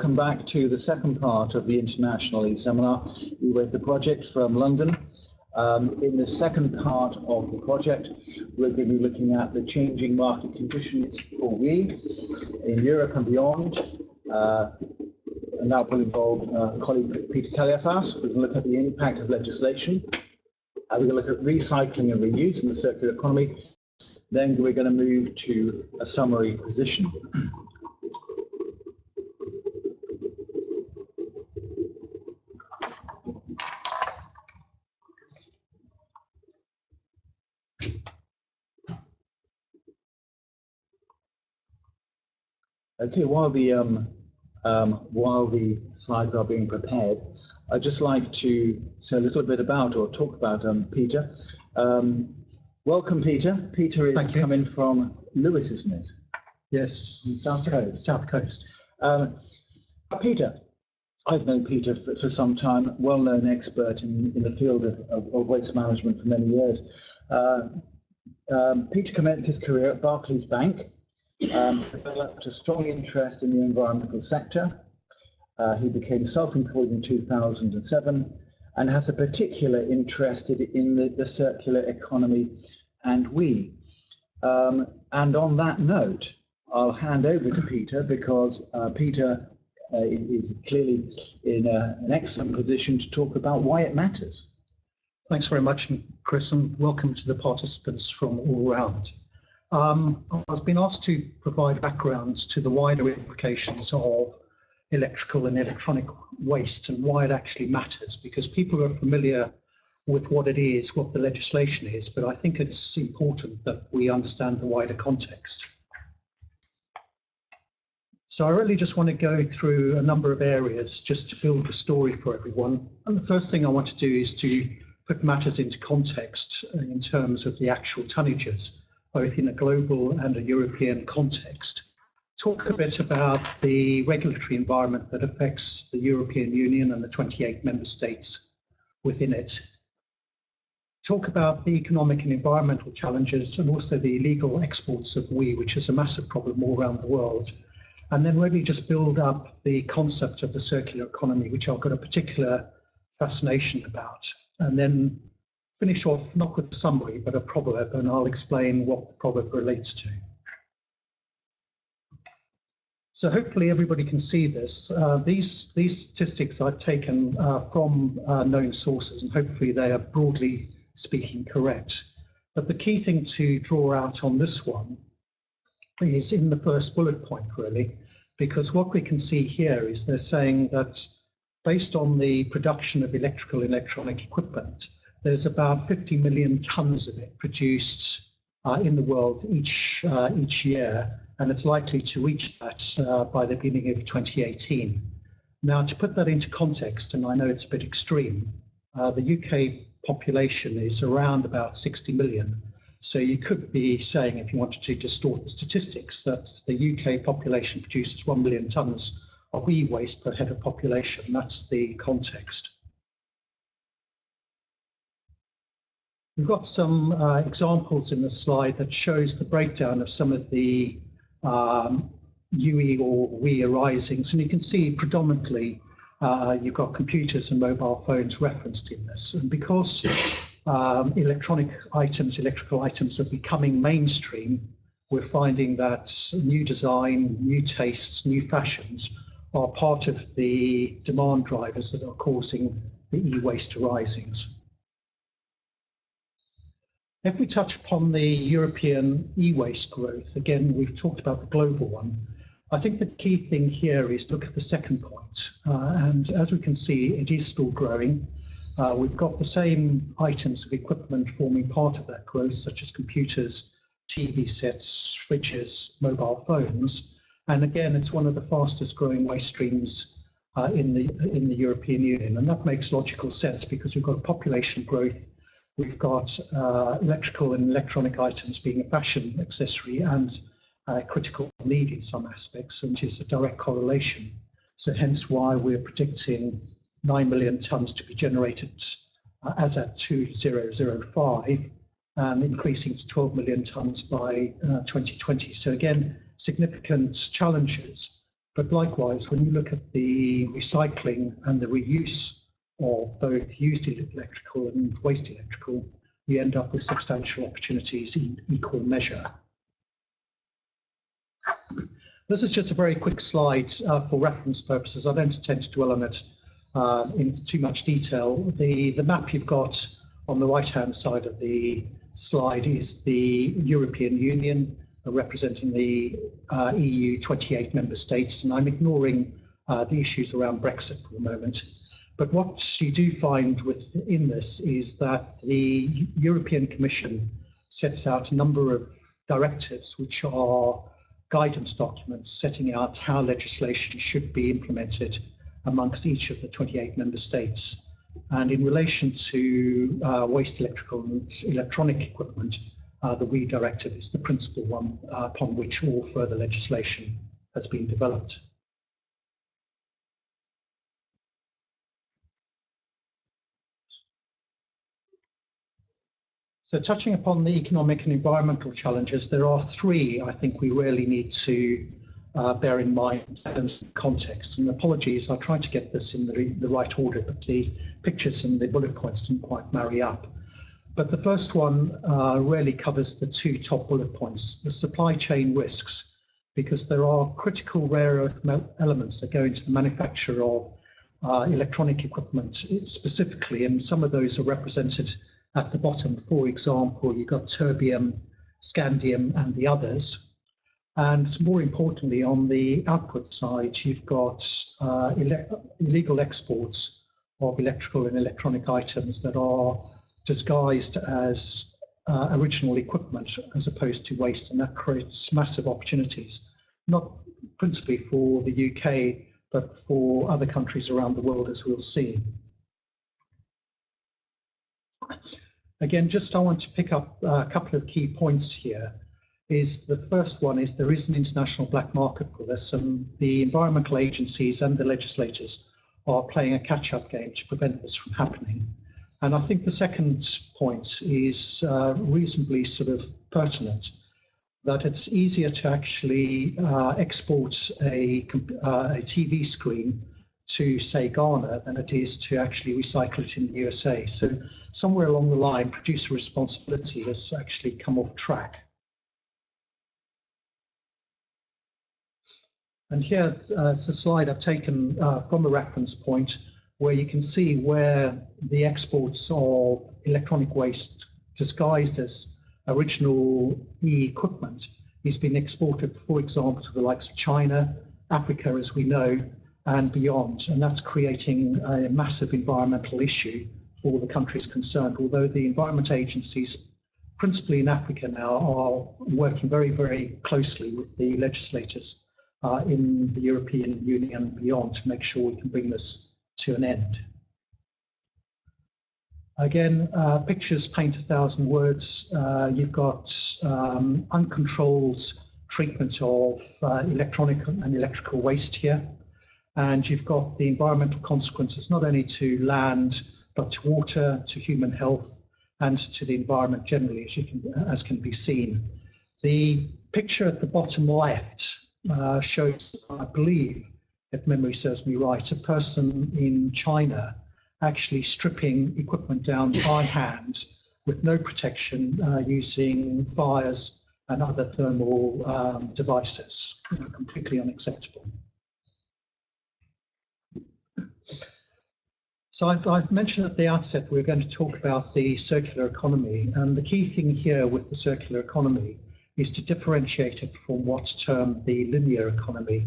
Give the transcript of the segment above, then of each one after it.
welcome back to the second part of the International E-Seminar, EwasteR project from London. In the second part of the project, we're going to be looking at the changing market conditions for WEEE in Europe and beyond. And that will involve colleague Peter Kaliafas. We're going to look at the impact of legislation. We're going to look at recycling and reuse in the circular economy. Then we're going to move to a summary position. Okay, while the slides are being prepared, I'd just like to say a little bit about or talk about Peter. Welcome, Peter. Peter is coming from Lewis, isn't it? Yes, South Coast. South Coast. Peter, I've known Peter for some time, well-known expert in the field of waste management for many years. Peter commenced his career at Barclays Bank, developed a strong interest in the environmental sector. He became self-employed in 2007 and has a particular interest in the circular economy and WEEE. And on that note, I'll hand over to Peter because Peter is clearly in an excellent position to talk about why it matters. Thanks very much, Chris, and welcome to the participants from all around. I've been asked to provide backgrounds to the wider implications of electrical and electronic waste and why it actually matters, because people are familiar with what it is, what the legislation is, but I think it's important that we understand the wider context. So I really just want to go through a number of areas just to build a story for everyone. And the first thing I want to do is to put matters into context in terms of the actual tonnages, both in a global and a European context. Talk a bit about the regulatory environment that affects the European Union and the 28 member states within it. Talk about the economic and environmental challenges and also the illegal exports of WEEE, which is a massive problem all around the world. And then really just build up the concept of the circular economy, which I've got a particular fascination about. And then finish off not with a summary, but a proverb, and I'll explain what the proverb relates to. So hopefully everybody can see this. These statistics I've taken from known sources, and hopefully they are broadly speaking correct. But the key thing to draw out on this one is in the first bullet point, really, because what we can see here is they're saying that based on the production of electrical and electronic equipment, there's about 50 million tons of it produced in the world each year, and it's likely to reach that by the beginning of 2018. Now, to put that into context, and I know it's a bit extreme, the UK population is around about 60 million. So you could be saying, if you wanted to distort the statistics, that the UK population produces 1 million tons of e-waste per head of population. That's the context. We've got some examples in the slide that shows the breakdown of some of the UE or WEEE arisings, and you can see predominantly you've got computers and mobile phones referenced in this. And because electrical items are becoming mainstream, we're finding that new design, new tastes, new fashions are part of the demand drivers that are causing the e-waste arisings. If we touch upon the European e-waste growth, again, we've talked about the global one. I think the key thing here is to look at the second point. And as we can see, it is still growing. We've got the same items of equipment forming part of that growth, such as computers, TV sets, fridges, mobile phones. And again, it's one of the fastest growing waste streams in the European Union. And that makes logical sense because we've got population growth. We've got electrical and electronic items being a fashion accessory and a critical need in some aspects, and which is a direct correlation. So hence why we're predicting 9 million tons to be generated as at 2005 and increasing to 12 million tons by 2020. So again, significant challenges. But likewise, when you look at the recycling and the reuse of both used electrical and waste electrical, you end up with substantial opportunities in equal measure. This is just a very quick slide for reference purposes. I don't intend to dwell on it in too much detail. The map you've got on the right-hand side of the slide is the European Union, representing the EU 28 member states, and I'm ignoring the issues around Brexit for the moment. But what you do find within this is that the European Commission sets out a number of directives which are guidance documents setting out how legislation should be implemented amongst each of the 28 member states. And in relation to waste electrical and electronic equipment, the WEEE directive is the principal one upon which all further legislation has been developed. So touching upon the economic and environmental challenges, there are three I think we really need to bear in mind in terms of context. And apologies, I tried to get this in the right order, but the pictures and the bullet points didn't quite marry up. But the first one really covers the two top bullet points, the supply chain risks, because there are critical rare earth elements that go into the manufacture of electronic equipment specifically, and some of those are represented at the bottom. For example, you've got terbium, scandium, and the others. And more importantly, on the output side, you've got illegal exports of electrical and electronic items that are disguised as original equipment as opposed to waste, and that creates massive opportunities, not principally for the UK, but for other countries around the world, as we'll see. Again, I want to pick up a couple of key points here. The first one is there is an international black market for this, and the environmental agencies and the legislators are playing a catch-up game to prevent this from happening. And I think the second point is reasonably sort of pertinent, that it's easier to actually export a TV screen to, say, Ghana than it is to actually recycle it in the USA. So somewhere along the line, producer responsibility has actually come off track. And here it's a slide I've taken from a reference point where you can see where the exports of electronic waste disguised as original equipment is being exported, for example, to the likes of China, Africa, as we know, and beyond. And that's creating a massive environmental issue for the countries concerned, although the environment agencies, principally in Africa now, are working very, very closely with the legislators in the European Union and beyond to make sure we can bring this to an end. Again, pictures paint 1,000 words. You've got uncontrolled treatment of electronic and electrical waste here. And you've got the environmental consequences, not only to land, but to water, to human health, and to the environment generally, as can be seen. The picture at the bottom left shows, I believe, if memory serves me right, a person in China actually stripping equipment down by hand with no protection, using fires and other thermal devices. Completely unacceptable. So I've mentioned at the outset we're going to talk about the circular economy, and the key thing here with the circular economy is to differentiate it from what's termed the linear economy.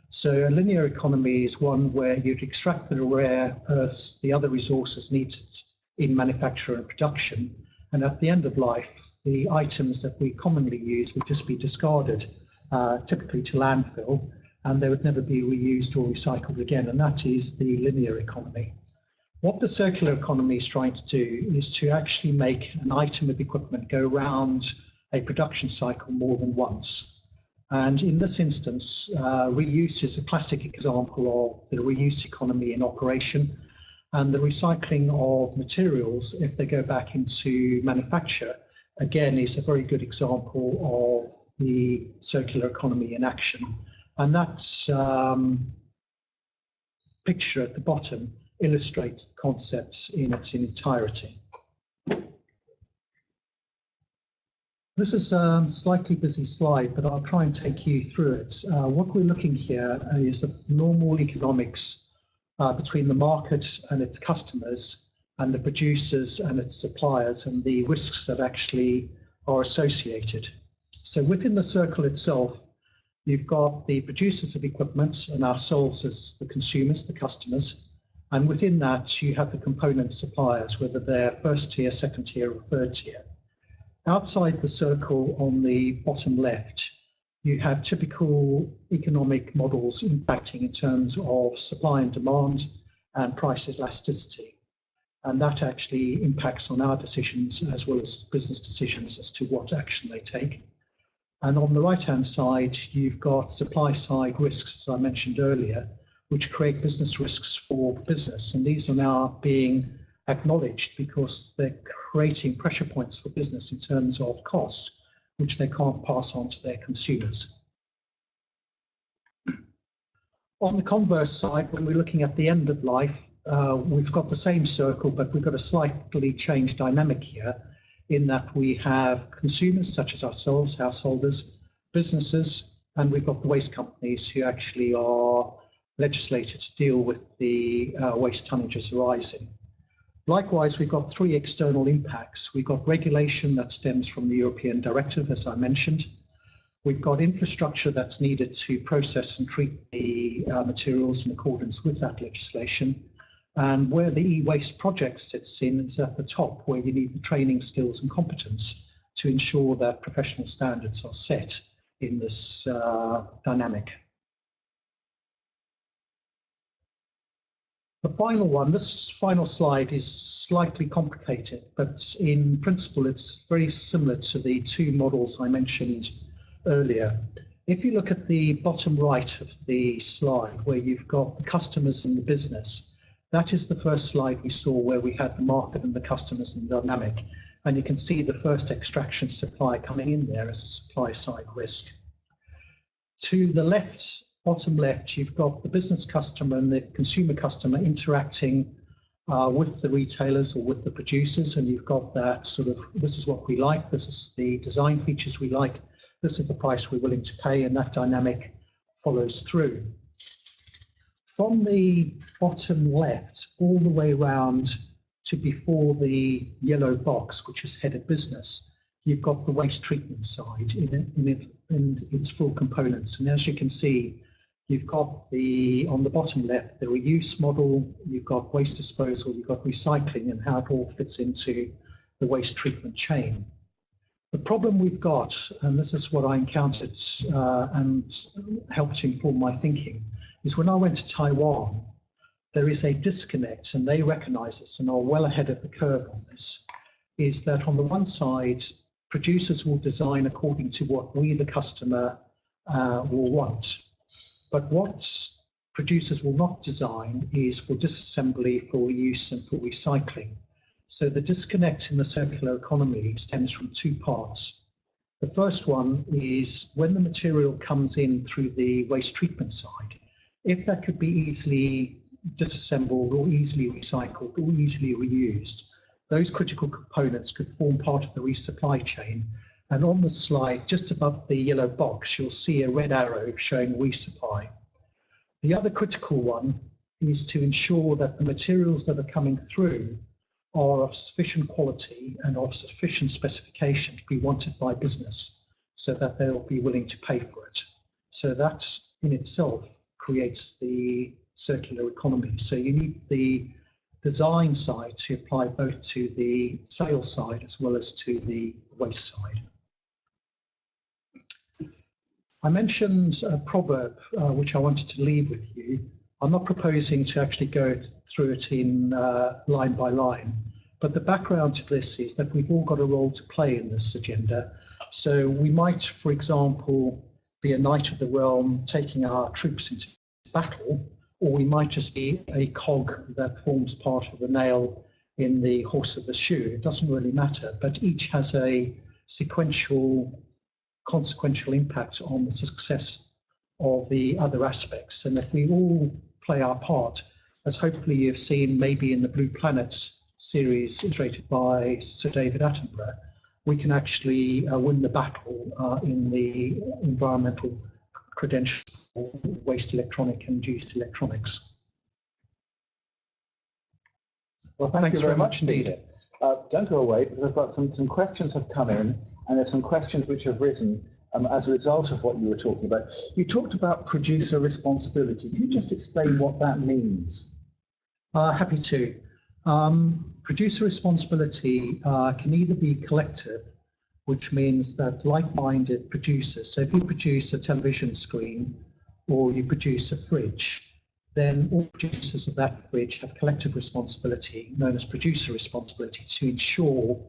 So a linear economy is one where you'd extract the rare earths, the other resources needed in manufacture and production, and at the end of life, the items that we commonly use would just be discarded, typically to landfill, and they would never be reused or recycled again, and that is the linear economy. What the circular economy is trying to do is to actually make an item of equipment go around a production cycle more than once. And in this instance, reuse is a classic example of the reuse economy in operation, and the recycling of materials, if they go back into manufacture, again, is a very good example of the circular economy in action. And that picture at the bottom illustrates the concept in its entirety. This is a slightly busy slide, but I'll try and take you through it. What we're looking here is the normal economics between the market and its customers and the producers and its suppliers and the risks that actually are associated. So within the circle itself, you've got the producers of equipment and ourselves as the consumers, the customers. And within that, you have the component suppliers, whether they're first tier, second tier, or third tier. Outside the circle on the bottom left, you have typical economic models impacting in terms of supply and demand and price elasticity. And that actually impacts on our decisions as well as business decisions as to what action they take. And on the right-hand side, you've got supply-side risks, as I mentioned earlier, which create business risks for business. And these are now being acknowledged because they're creating pressure points for business in terms of cost, which they can't pass on to their consumers. On the converse side, when we're looking at the end of life, we've got the same circle, but we've got a slightly changed dynamic here in that we have consumers such as ourselves, householders, businesses, and we've got the waste companies who actually are legislated to deal with the waste tonnages arising. Likewise, we've got three external impacts. We've got regulation that stems from the European directive, as I mentioned. We've got infrastructure that's needed to process and treat the materials in accordance with that legislation. And where the e-waste project sits in is at the top, where you need the training, skills, and competence to ensure that professional standards are set in this dynamic. The final one, this final slide is slightly complicated, but in principle, it's very similar to the two models I mentioned earlier. If you look at the bottom right of the slide, where you've got the customers and the business, that is the first slide we saw where we had the market and the customers and the dynamic. And you can see the first extraction supply coming in there as a supply side risk. To the left, bottom left, you've got the business customer and the consumer customer interacting with the retailers or with the producers. And you've got that sort of, this is what we like, this is the design features we like, this is the price we're willing to pay, and that dynamic follows through. From the bottom left all the way around to before the yellow box, which is headed business, you've got the waste treatment side in its full components. And as you can see, you've got on the bottom left, the reuse model, you've got waste disposal, you've got recycling, and how it all fits into the waste treatment chain. The problem we've got, and this is what I encountered and helped inform my thinking, is when I went to Taiwan, there is a disconnect, and they recognize this and are well ahead of the curve on this, is that on the one side, producers will design according to what we, the customer, will want. But what producers will not design is for disassembly, for reuse, and for recycling. So the disconnect in the circular economy stems from two parts. The first one is when the material comes in through the waste treatment side, if that could be easily disassembled or easily recycled or easily reused, those critical components could form part of the resupply chain. And on the slide, just above the yellow box, you'll see a red arrow showing resupply. The other critical one is to ensure that the materials that are coming through are of sufficient quality and of sufficient specification to be wanted by business so that they'll be willing to pay for it. So that in itself creates the circular economy. So you need the design side to apply both to the sales side as well as to the waste side. I mentioned a proverb which I wanted to leave with you. I'm not proposing to actually go through it in line by line, but the background to this is that we've all got a role to play in this agenda. So we might, for example, be a knight of the realm taking our troops into battle, or we might just be a cog that forms part of the nail in the horse of the shoe. It doesn't really matter, but each has a sequential, consequential impact on the success of the other aspects. And if we all play our part, as hopefully you've seen maybe in the Blue Planets series illustrated by Sir David Attenborough, we can actually win the battle in the environmental credentials for waste electronic and used electronics. Well, thank you very much indeed. Don't go away, because I've got some questions have come in, and there's some questions which have risen as a result of what you were talking about. You talked about producer responsibility. Can you just explain what that means? Happy to. Producer responsibility can either be collective, which means that like-minded producers, so if you produce a television screen or you produce a fridge, then all producers of that fridge have collective responsibility, known as producer responsibility, to ensure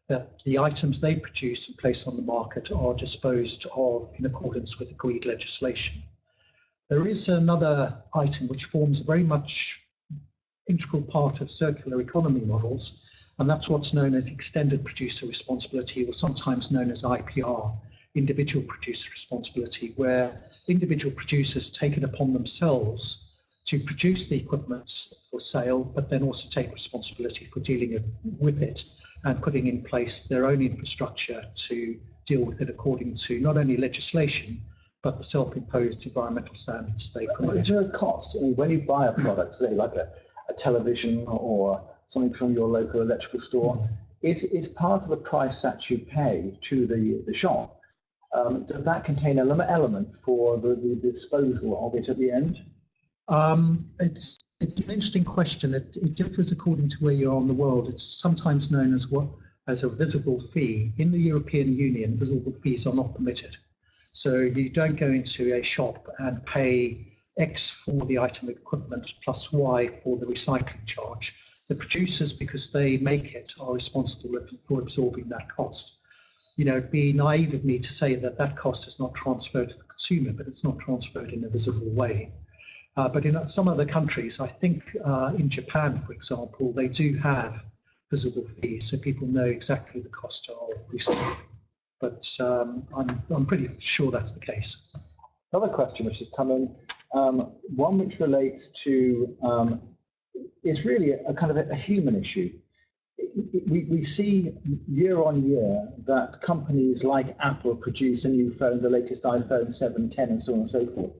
that the items they produce and place on the market are disposed of in accordance with agreed legislation. There is another item which forms a very much integral part of circular economy models, and that's what's known as extended producer responsibility, or sometimes known as IPR, individual producer responsibility, where individual producers take it upon themselves to produce the equipment for sale, but then also take responsibility for dealing with it and putting in place their own infrastructure to deal with it according to not only legislation, but the self-imposed environmental standards they promote. Is there a cost? I mean, when you buy a product, say like a television or something from your local electrical store, is part of the price that you pay to the shop, does that contain an element for the disposal of it at the end? It's an interesting question. It differs according to where you are in the world. It's sometimes known as a visible fee. In the European Union, visible fees are not permitted. So you don't go into a shop and pay X for the item of equipment plus Y for the recycling charge. The producers, because they make it, are responsible for absorbing that cost. You know, it'd be naive of me to say that that cost is not transferred to the consumer, but it's not transferred in a visible way. But in some other countries, I think in Japan, for example, they do have visible fees, so people know exactly the cost of recycling. But I'm pretty sure that's the case. Another question which has come in, one which relates to, is really a kind of a human issue. We see year on year that companies like Apple produce a new phone, the latest iPhone 7, 10, and so on and so forth.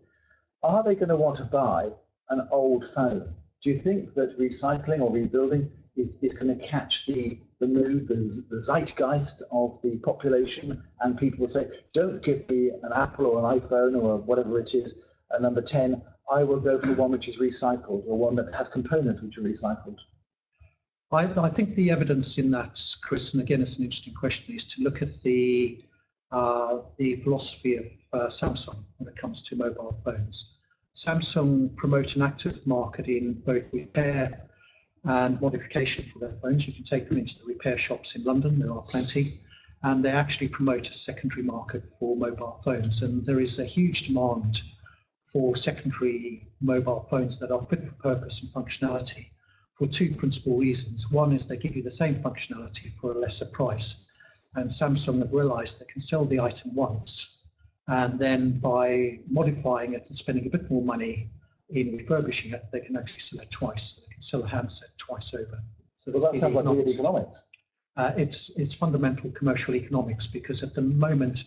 Are they going to want to buy an old phone? Do you think that recycling or rebuilding is going to catch the mood, the zeitgeist of the population, and people will say, don't give me an Apple or an iPhone or whatever it is, a number 10, I will go for one which is recycled or one that has components which are recycled? I think the evidence in that, Chris, and again it's an interesting question, is to look at the philosophy of Samsung when it comes to mobile phones. Samsung promote an active market in both repair and modification for their phones. You can take them into the repair shops in London, there are plenty, and they actually promote a secondary market for mobile phones. And there is a huge demand for secondary mobile phones that are fit for purpose and functionality for two principal reasons. One is they give you the same functionality for a lesser price. And Samsung have realized they can sell the item once, and then by modifying it and spending a bit more money in refurbishing it, they can actually sell it twice. They can sell a handset twice over. So well, that sounds like good economics. It's fundamental commercial economics, because at the moment,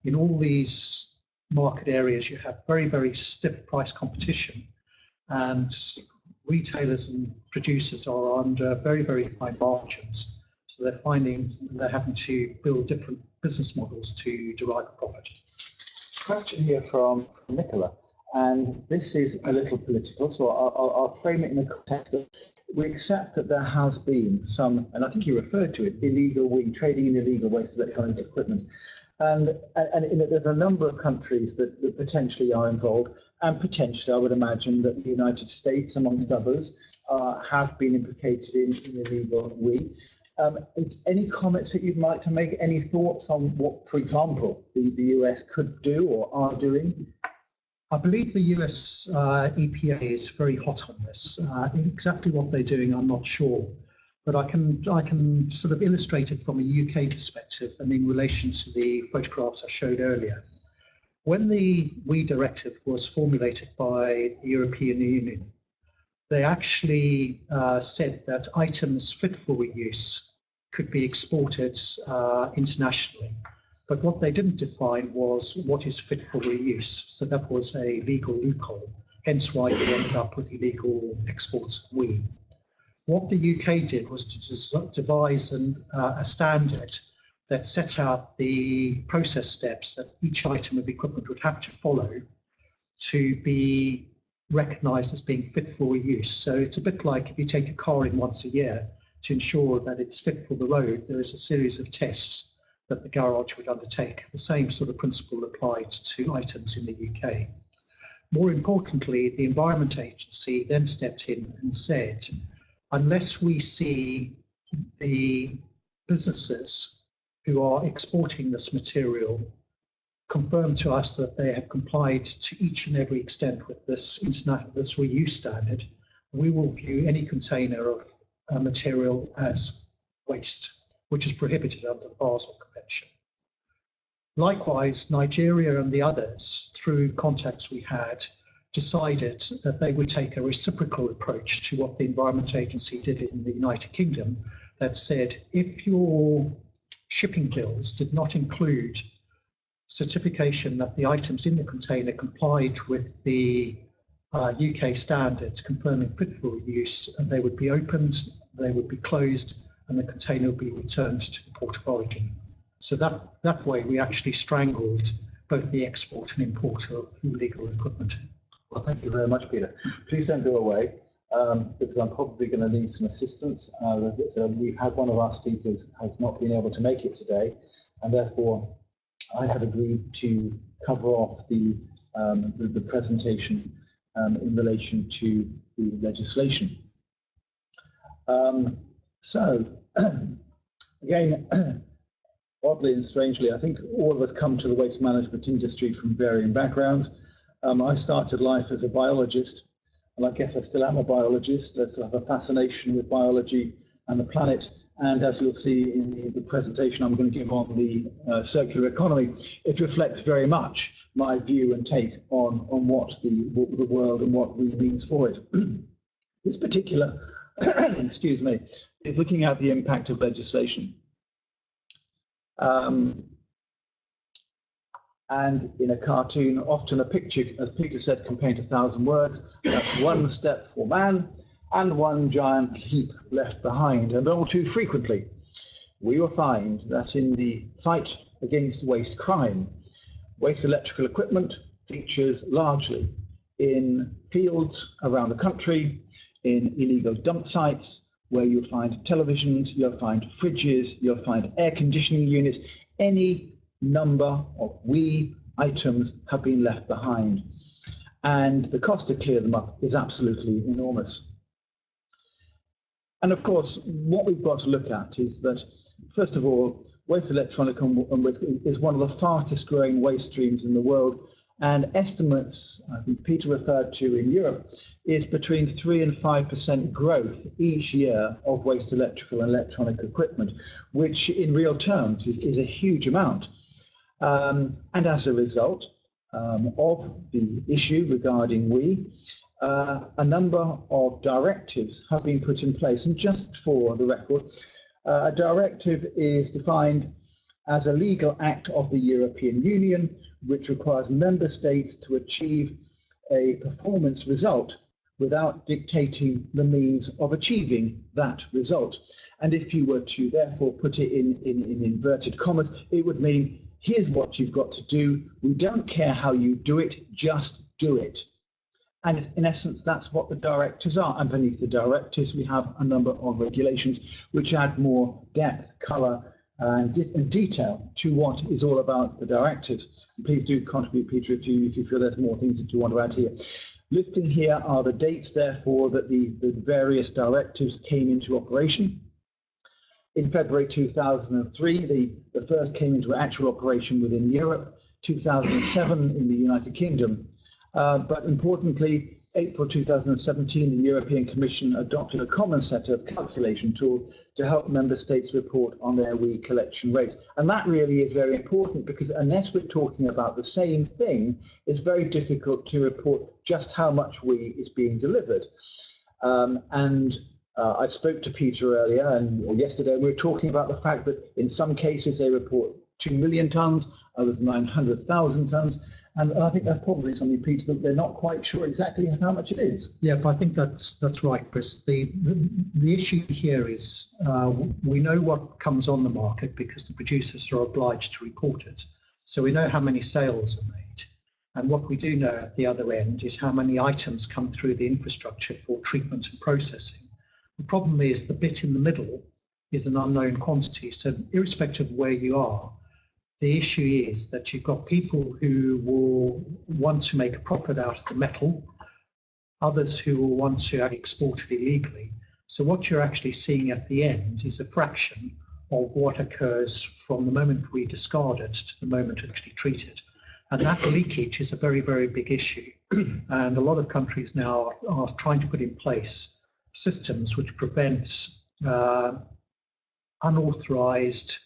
in all these market areas, you have very, very stiff price competition, and retailers and producers are under very, very high margins. So they're finding they're having to build different business models to derive a profit. Question here from Nicola, and this is a little political, so I'll frame it in the context of, we accept that there has been some, and I think you referred to it, trading in illegal waste electronic equipment. And there's a number of countries that potentially are involved, and potentially I would imagine that the United States, amongst others, have been implicated in illegal weed. Any comments that you'd like to make? Any thoughts on what, for example, the US could do or are doing? I believe the US EPA is very hot on this. Exactly what they're doing, I'm not sure. But I can sort of illustrate it from a UK perspective and in relation to the photographs I showed earlier. When the WEEE directive was formulated by the European Union, they actually said that items fit for reuse could be exported internationally. But what they didn't define was what is fit for reuse. So that was a legal loophole, hence why we ended up with illegal exports of WEEE. What the UK did was to devise a standard that set out the process steps that each item of equipment would have to follow to be recognised as being fit for reuse. So it's a bit like if you take a car in once a year, to ensure that it's fit for the road, there is a series of tests that the garage would undertake. The same sort of principle applied to items in the UK. More importantly, the Environment Agency then stepped in and said, unless we see the businesses who are exporting this material confirm to us that they have complied to each and every extent with this reuse standard, we will view any container of material as waste, which is prohibited under the Basel Convention. Likewise, Nigeria and the others, through contacts we had, decided that they would take a reciprocal approach to what the Environment Agency did in the United Kingdom, that said, if your shipping bills did not include certification that the items in the container complied with the UK standards confirming fit for use, and they would be opened, they would be closed, and the container would be returned to the port of origin. So that way we actually strangled both the export and import of illegal equipment. Well, thank you very much, Peter. Please don't go away, because I'm probably going to need some assistance. So we've had one of our speakers has not been able to make it today, and therefore I have agreed to cover off the presentation in relation to the legislation. So, again, oddly and strangely, I think all of us come to the waste management industry from varying backgrounds. I started life as a biologist, and I guess I still am a biologist. I still have a fascination with biology and the planet. And as you'll see in the presentation I'm going to give on the circular economy, it reflects very much my view and take on what the world and what we means for it. This particular, excuse me, is looking at the impact of legislation. And in a cartoon, often a picture, as Peter said, can paint 1,000 words. That's one step for man and one giant leap left behind. And all too frequently, we will find that in the fight against waste crime, waste electrical equipment features largely in fields around the country, in illegal dump sites, where you'll find televisions, you'll find fridges, you'll find air conditioning units. Any number of WEEE items have been left behind, and the cost to clear them up is absolutely enormous. And of course, what we've got to look at is that, first of all, waste electronic and waste is one of the fastest growing waste streams in the world, and estimates, I think Peter referred to in Europe, is between 3 and 5% growth each year of waste electrical and electronic equipment, which in real terms is a huge amount. And as a result of the issue regarding WEEE, a number of directives have been put in place. And just for the record, a directive is defined as a legal act of the European Union, which requires member states to achieve a performance result without dictating the means of achieving that result. And if you were to therefore put it in inverted commas, it would mean, here's what you've got to do. We don't care how you do it, just do it. And in essence, that's what the directives are. And beneath the directives, we have a number of regulations which add more depth, colour, and detail to what is all about the directives. And please do contribute, Peter, if you feel there's more things that you want to add here. Listing here are the dates, therefore, that the various directives came into operation. In February 2003, the first came into actual operation within Europe, 2007 in the United Kingdom. But importantly, April 2017, the European Commission adopted a common set of calculation tools to help member states report on their WEEE collection rates. And that really is very important, because unless we're talking about the same thing, it's very difficult to report just how much WEEE is being delivered. I spoke to Peter earlier or yesterday, and we were talking about the fact that in some cases they report 2 million tonnes, others 900,000 tonnes. And I think that's probably something, Peter, that they're not quite sure exactly how much it is. Yeah, but I think that's right, Chris. The issue here is we know what comes on the market because the producers are obliged to report it. So we know how many sales are made. And what we do know at the other end is how many items come through the infrastructure for treatment and processing. The problem is the bit in the middle is an unknown quantity. So irrespective of where you are, the issue is that you've got people who will want to make a profit out of the metal, others who will want to export it illegally. So what you're actually seeing at the end is a fraction of what occurs from the moment we discard it to the moment we actually treat it. And that leakage is a very, very big issue. And a lot of countries now are trying to put in place systems which prevent unauthorized,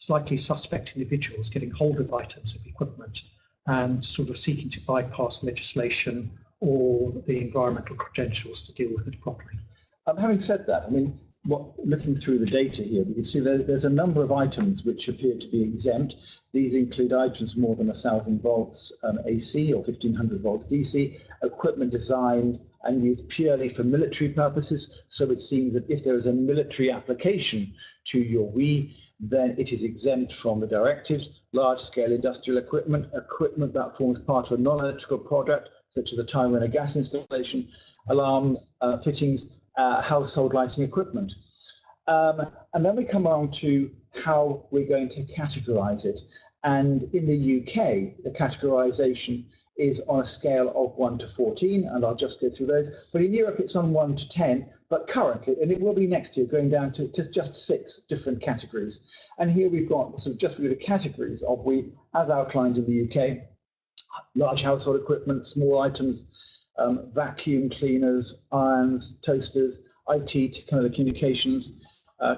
slightly suspect individuals getting hold of items of equipment and sort of seeking to bypass legislation or the environmental credentials to deal with it properly. Having said that, I mean, looking through the data here, we can see there's a number of items which appear to be exempt. These include items more than 1,000 volts AC or 1,500 volts DC, equipment designed and used purely for military purposes. So it seems that if there is a military application to your WEEE, then it is exempt from the directives. Large-scale industrial equipment, equipment that forms part of a non-electrical product, such as a turbine or gas installation, alarms, fittings, household lighting equipment. And then we come on to how we're going to categorize it. And in the UK, the categorization is on a scale of 1 to 14, and I'll just go through those. But in Europe, it's on 1 to 10, but currently, and it will be next year, going down to just 6 different categories. And here we've got sort of just really the categories of WEEE, as outlined in the UK: large household equipment, small items, vacuum cleaners, irons, toasters, IT, communications,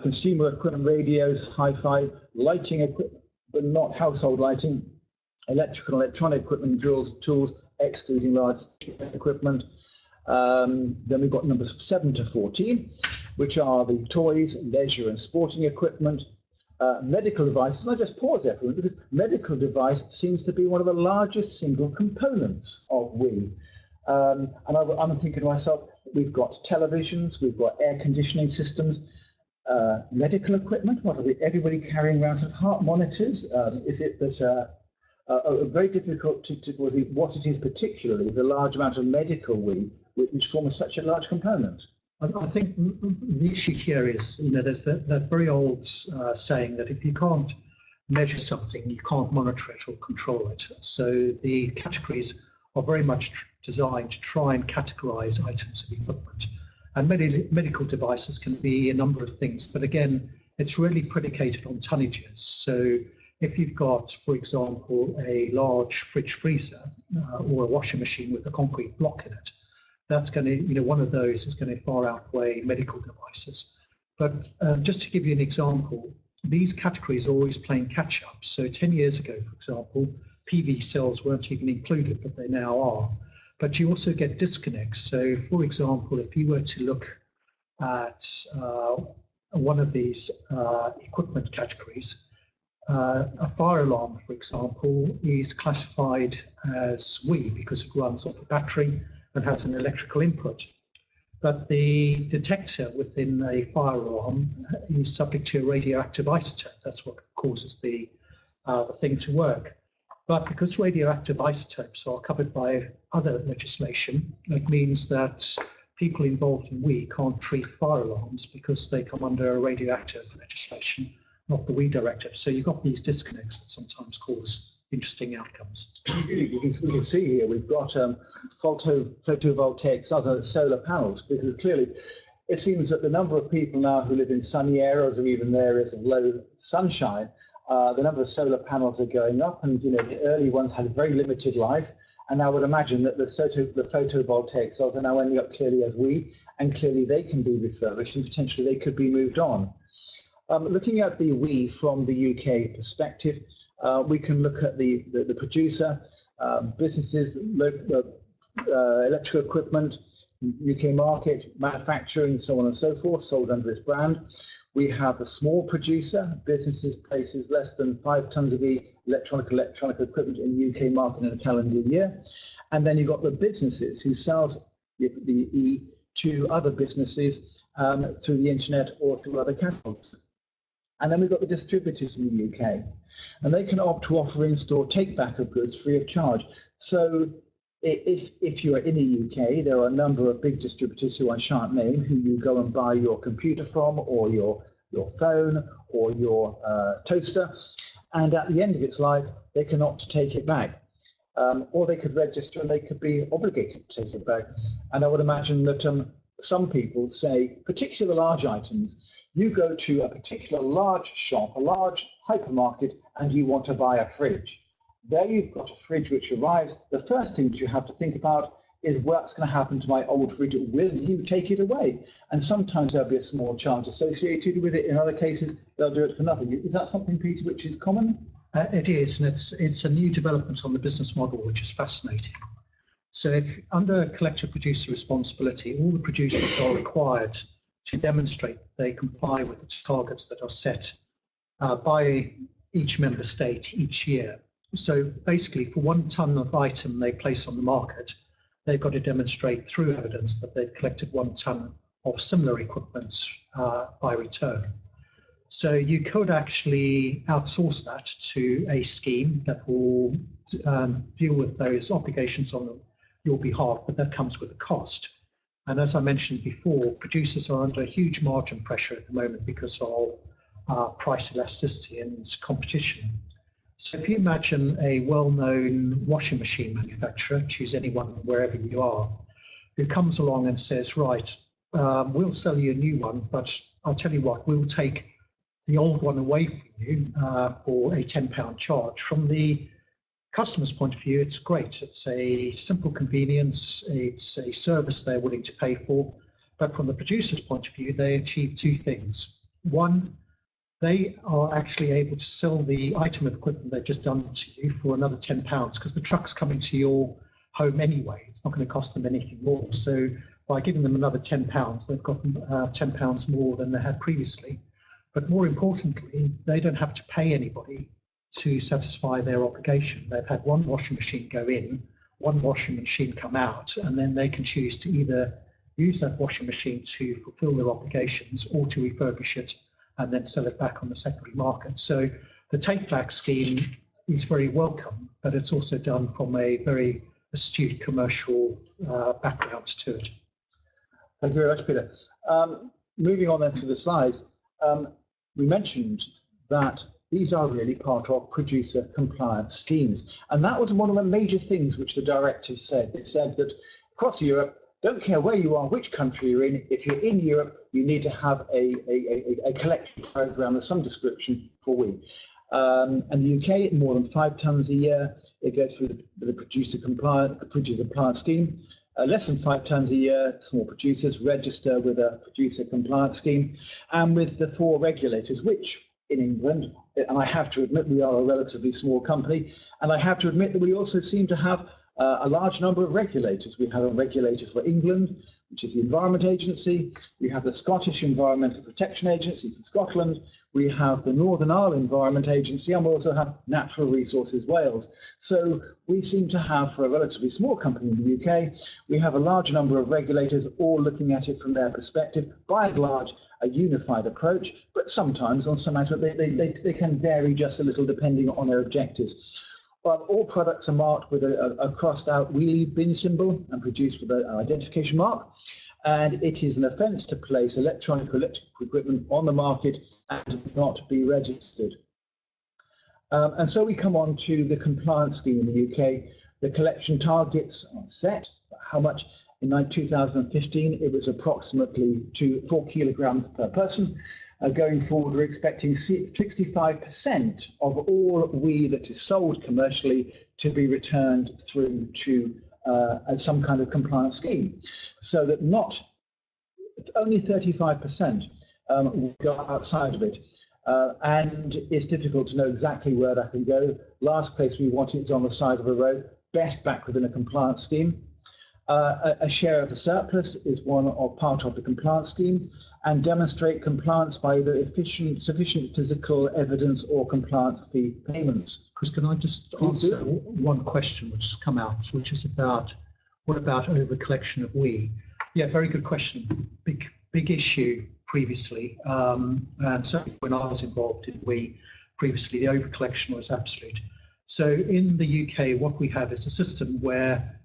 consumer equipment, radios, hi-fi, lighting equipment, but not household lighting, electrical and electronic equipment, drills, tools, excluding large equipment. Then we've got numbers 7 to 14, which are the toys, leisure and sporting equipment, medical devices. I just pause there for a minute because medical device seems to be one of the largest single components of WEEE. And I'm thinking to myself, we've got televisions, we've got air conditioning systems, medical equipment. What are everybody carrying around some heart monitors? Is it that very difficult to what it is particularly the large amount of medical WEEE which forms such a large component? I think the issue here is, there's that very old saying that if you can't measure something, you can't monitor it or control it. So the categories are very much designed to try and categorize items of equipment. And medical devices can be a number of things, but again, it's really predicated on tonnages. So if you've got, for example, a large fridge freezer or a washing machine with a concrete block in it, that's going to, one of those is going to far outweigh medical devices. But just to give you an example, these categories are always playing catch up. So 10 years ago, for example, PV cells weren't even included, but they now are. But you also get disconnects. So for example, if you were to look at one of these equipment categories, a fire alarm, for example, is classified as WEEE because it runs off a battery and has an electrical input. But the detector within a fire alarm is subject to a radioactive isotope. That's what causes the thing to work. But because radioactive isotopes are covered by other legislation, it means that people involved in WEEE can't treat fire alarms because they come under radioactive legislation, not the WEEE directive. So you've got these disconnects that sometimes cause interesting outcomes. You can see here we've got photovoltaics, other solar panels, because clearly it seems that the number of people now who live in sunny areas or even areas of low sunshine, the number of solar panels are going up, and the early ones had a very limited life, And I would imagine that the photovoltaic cells are now ending up clearly as we, and clearly they can be refurbished and potentially they could be moved on. Looking at the we from the UK perspective, we can look at the producer, businesses, electrical equipment, UK market, manufacturing, so on and so forth, sold under this brand. We have the small producer, businesses, places less than 5 tons of electronic equipment in the UK market in a calendar year. And then you've got the businesses who sells the E to other businesses through the internet or through other catalogs. And then we've got the distributors in the UK, and they can opt to offer in-store take-back of goods free of charge. So if you're in the UK, there are a number of big distributors who I shan't name, who you go and buy your computer from, or your phone, or your toaster, and at the end of its life, they can opt to take it back. Or they could register and they could be obligated to take it back. And I would imagine that some people say, particular large items, you go to a particular large shop, a large hypermarket, and you want to buy a fridge. There you've got a fridge which arrives. The first thing that you have to think about is what's going to happen to my old fridge. Will you take it away? And sometimes there'll be a small charge associated with it. In other cases, they'll do it for nothing. Is that something, Peter, which is common? It is, and it's a new development on the business model, which is fascinating. So if under collective producer responsibility, all the producers are required to demonstrate they comply with the targets that are set by each member state each year. So basically, for 1 ton of item they place on the market, they've got to demonstrate through evidence that they've collected 1 ton of similar equipment by return. So you could actually outsource that to a scheme that will deal with those obligations on your behalf, but that comes with a cost. And as I mentioned before, producers are under huge margin pressure at the moment because of price elasticity and competition. So if you imagine a well-known washing machine manufacturer, choose anyone wherever you are, who comes along and says, right, we'll sell you a new one, but I'll tell you what, we'll take the old one away from you for a £10 charge. From the customer's point of view, it's great. It's a simple convenience. It's a service they're willing to pay for. But from the producer's point of view, they achieve 2 things. One, they are actually able to sell the item of equipment they've just done to you for another £10 because the truck's coming to your home anyway. It's not going to cost them anything more. So by giving them another £10, they've got £10 more than they had previously. But more importantly, they don't have to pay anybody to satisfy their obligation. They've had 1 washing machine go in, 1 washing machine come out, and then they can choose to either use that washing machine to fulfill their obligations or to refurbish it and then sell it back on the secondary market. So the take-back scheme is very welcome, but it's also done from a very astute commercial background to it. Thank you very much, Peter. Moving on then to the slides, we mentioned that these are really part of producer compliance schemes. And that was one of the major things which the directive said. It said that across Europe, don't care where you are, which country you're in, if you're in Europe, you need to have a collection program of some description for we. And the UK, more than 5 tons a year, it goes through the producer compliance scheme. Less than 5 tons a year, small producers register with a producer compliance scheme, and with the 4 regulators, which in England, and I have to admit we are a relatively small company, and I have to admit that we also seem to have a large number of regulators. We have a regulator for England, which is the Environment Agency. We have the Scottish Environmental Protection Agency for Scotland. We have the Northern Ireland Environment Agency, and we also have Natural Resources Wales. So we seem to have, for a relatively small company in the UK, we have a large number of regulators all looking at it from their perspective, by and large, a unified approach, but sometimes on some aspects they can vary just a little depending on their objectives. But all products are marked with a crossed-out wheelie bin symbol and produced with an identification mark. And it is an offence to place electronic or electrical equipment on the market and not be registered. And so we come on to the compliance scheme in the UK. The collection targets are set. How much? In 2015, it was approximately 4 kilograms per person. Going forward, we're expecting 65% of all WEEE that is sold commercially to be returned through to some kind of compliance scheme, so that not only 35% will go outside of it. And it's difficult to know exactly where that can go. Last place we want it is on the side of a road, best back within a compliance scheme. A share of the surplus is part of the compliance scheme, and demonstrate compliance by either sufficient physical evidence or compliance fee payments. Chris, can I just answer one question which has come out, which is about what about over collection of WEEE? Yeah, very good question. Big issue previously, and certainly when I was involved in WEEE previously, the over collection was absolute. So in the UK, what we have is a system where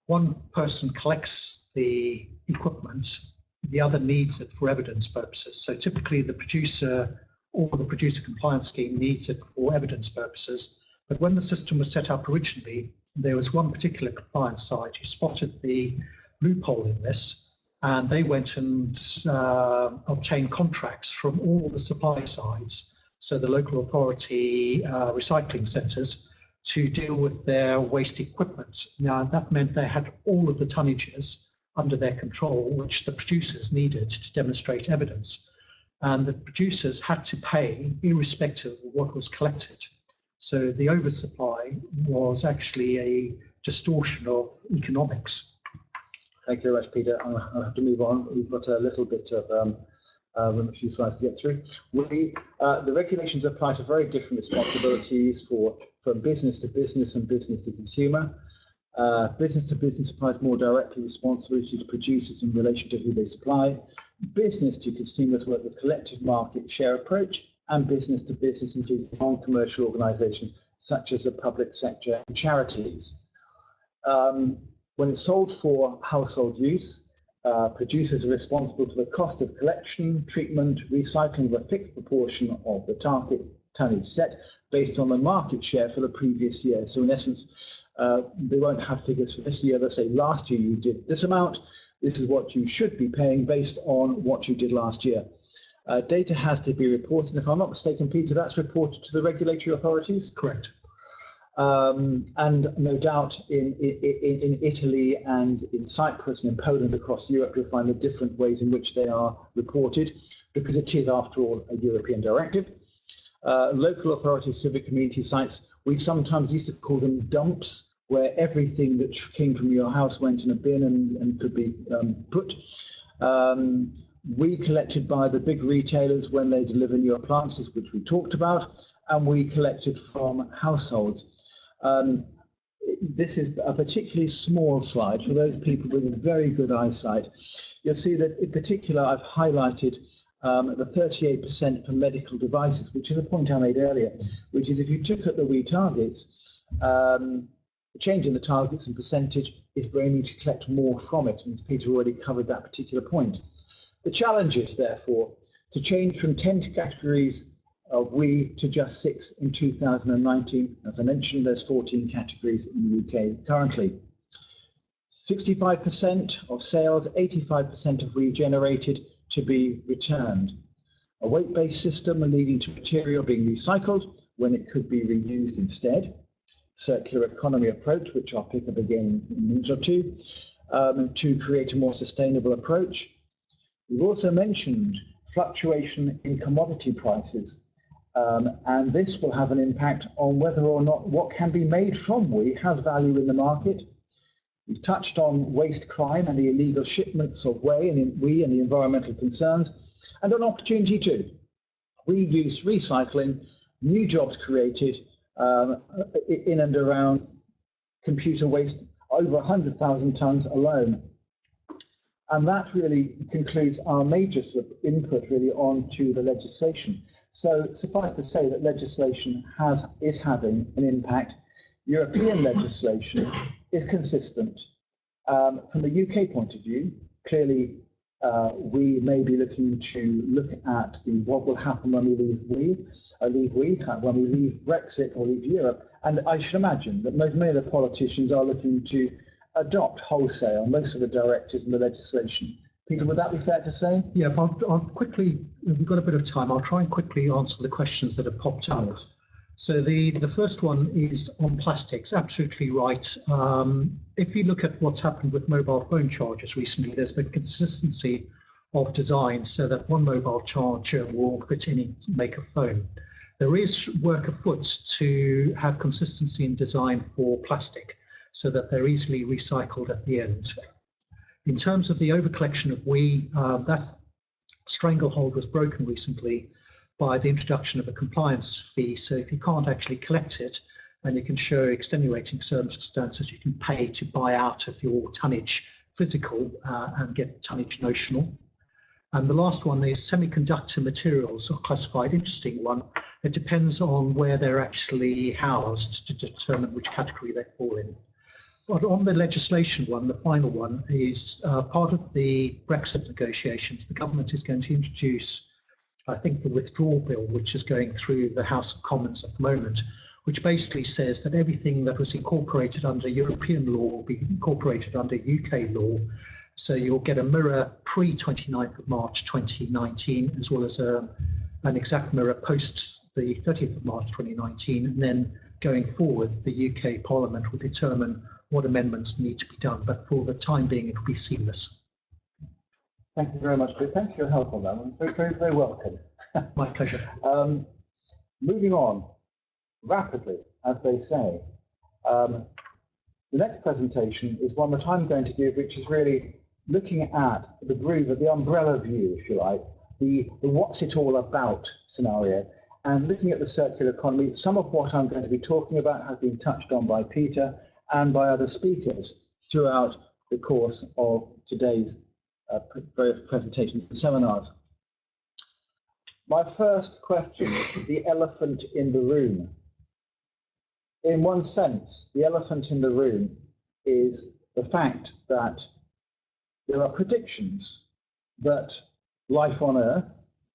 one person collects the equipment, the other needs it for evidence purposes. So typically the producer or the producer compliance scheme needs it for evidence purposes. But when the system was set up originally, there was one particular compliance side who spotted the loophole in this, and they went and obtained contracts from all the supply sides, so the local authority recycling centres, to deal with their waste equipment. Now, that meant they had all of the tonnages under their control, which the producers needed to demonstrate evidence. And the producers had to pay irrespective of what was collected. So the oversupply was actually a distortion of economics. Thank you very much, Peter. I'll have to move on. We've got a little bit of a few slides to get through. The regulations apply to very different responsibilities from business to business and business to consumer. Business to business applies more directly responsibility to producers in relation to who they supply. Business to consumers work with collective market share approach, and business to business includes non-commercial organisations such as the public sector and charities. When it's sold for household use, producers are responsible for the cost of collection, treatment, recycling of a fixed proportion of the target tonnage set based on the market share for the previous year. So in essence, they won't have figures for this year. They'll say last year you did this amount. This is what you should be paying based on what you did last year. Data has to be reported. If I'm not mistaken, Peter, that's reported to the regulatory authorities? Correct. And no doubt in Italy and in Cyprus and in Poland across Europe, you'll find the different ways in which they are reported, because it is, after all, a European directive. Local authorities, civic community sites, we sometimes used to call them dumps, where everything that came from your house went in a bin and could be put. We collected by the big retailers when they deliver new appliances, which we talked about, and we collected from households. This is a particularly small slide for those people with very good eyesight. You'll see that in particular I've highlighted the 38% for medical devices, which is a point I made earlier, which is if you took at the WEEE targets, the change in the targets and percentage is aiming to collect more from it, and Peter already covered that particular point. The challenge is, therefore, to change from 10 categories of WEEE to just 6 in 2019. As I mentioned, there's 14 categories in the UK currently. 65% of sales, 85% of WEEE generated to be returned. A weight-based system leading to material being recycled when it could be reused instead. Circular economy approach, which I'll pick up again in a minute or two, to create a more sustainable approach. We've also mentioned fluctuation in commodity prices, and this will have an impact on whether or not what can be made from WEEE has value in the market. We've touched on waste crime and the illegal shipments of WEEE and the environmental concerns, and an opportunity to reuse, recycling, new jobs created in and around computer waste, over 100,000 tonnes alone. And that really concludes our major sort of input really onto the legislation. So suffice to say that legislation is having an impact. European legislation is consistent. From the UK point of view, clearly we may be looking to look at what will happen when we leave WEEE, when we leave Brexit or leave Europe. And I should imagine that many of the politicians are looking to adopt wholesale most of the directives and the legislation Peter, would that be fair to say? Yeah, I'll quickly, we've got a bit of time, I'll try and quickly answer the questions that have popped up. So the first one is on plastics, absolutely right. If you look at what's happened with mobile phone chargers recently, there's been consistency of design so that one mobile charger will fit any make of phone. There is work afoot to have consistency in design for plastic so that they're easily recycled at the end. In terms of the overcollection of that stranglehold was broken recently by the introduction of a compliance fee. So if you can't actually collect it and you can show extenuating circumstances, you can pay to buy out of your tonnage physical and get tonnage notional. And the last one is semiconductor materials are classified. Interesting one. It depends on where they're actually housed to determine which category they fall in. But on the legislation one, the final one is part of the Brexit negotiations. The government is going to introduce, I think, the withdrawal bill, which is going through the House of Commons at the moment, which basically says that everything that was incorporated under European law will be incorporated under UK law. So you'll get a mirror pre-29th of March 2019, as well as an exact mirror post the 30th of March 2019. And then going forward, the UK Parliament will determine what amendments need to be done. But for the time being, it will be seamless. Thank you very much, Chris. Thank you for your help on that one. Very, very, very welcome. My pleasure. Moving on rapidly, as they say. The next presentation is one that I'm going to give, which is really looking at the groove of the umbrella view, if you like, the what's it all about scenario, and looking at the circular economy. Some of what I'm going to be talking about has been touched on by Peter and by other speakers throughout the course of today's various presentations and seminars. My first question, the elephant in the room. In one sense, the elephant in the room is the fact that there are predictions that life on Earth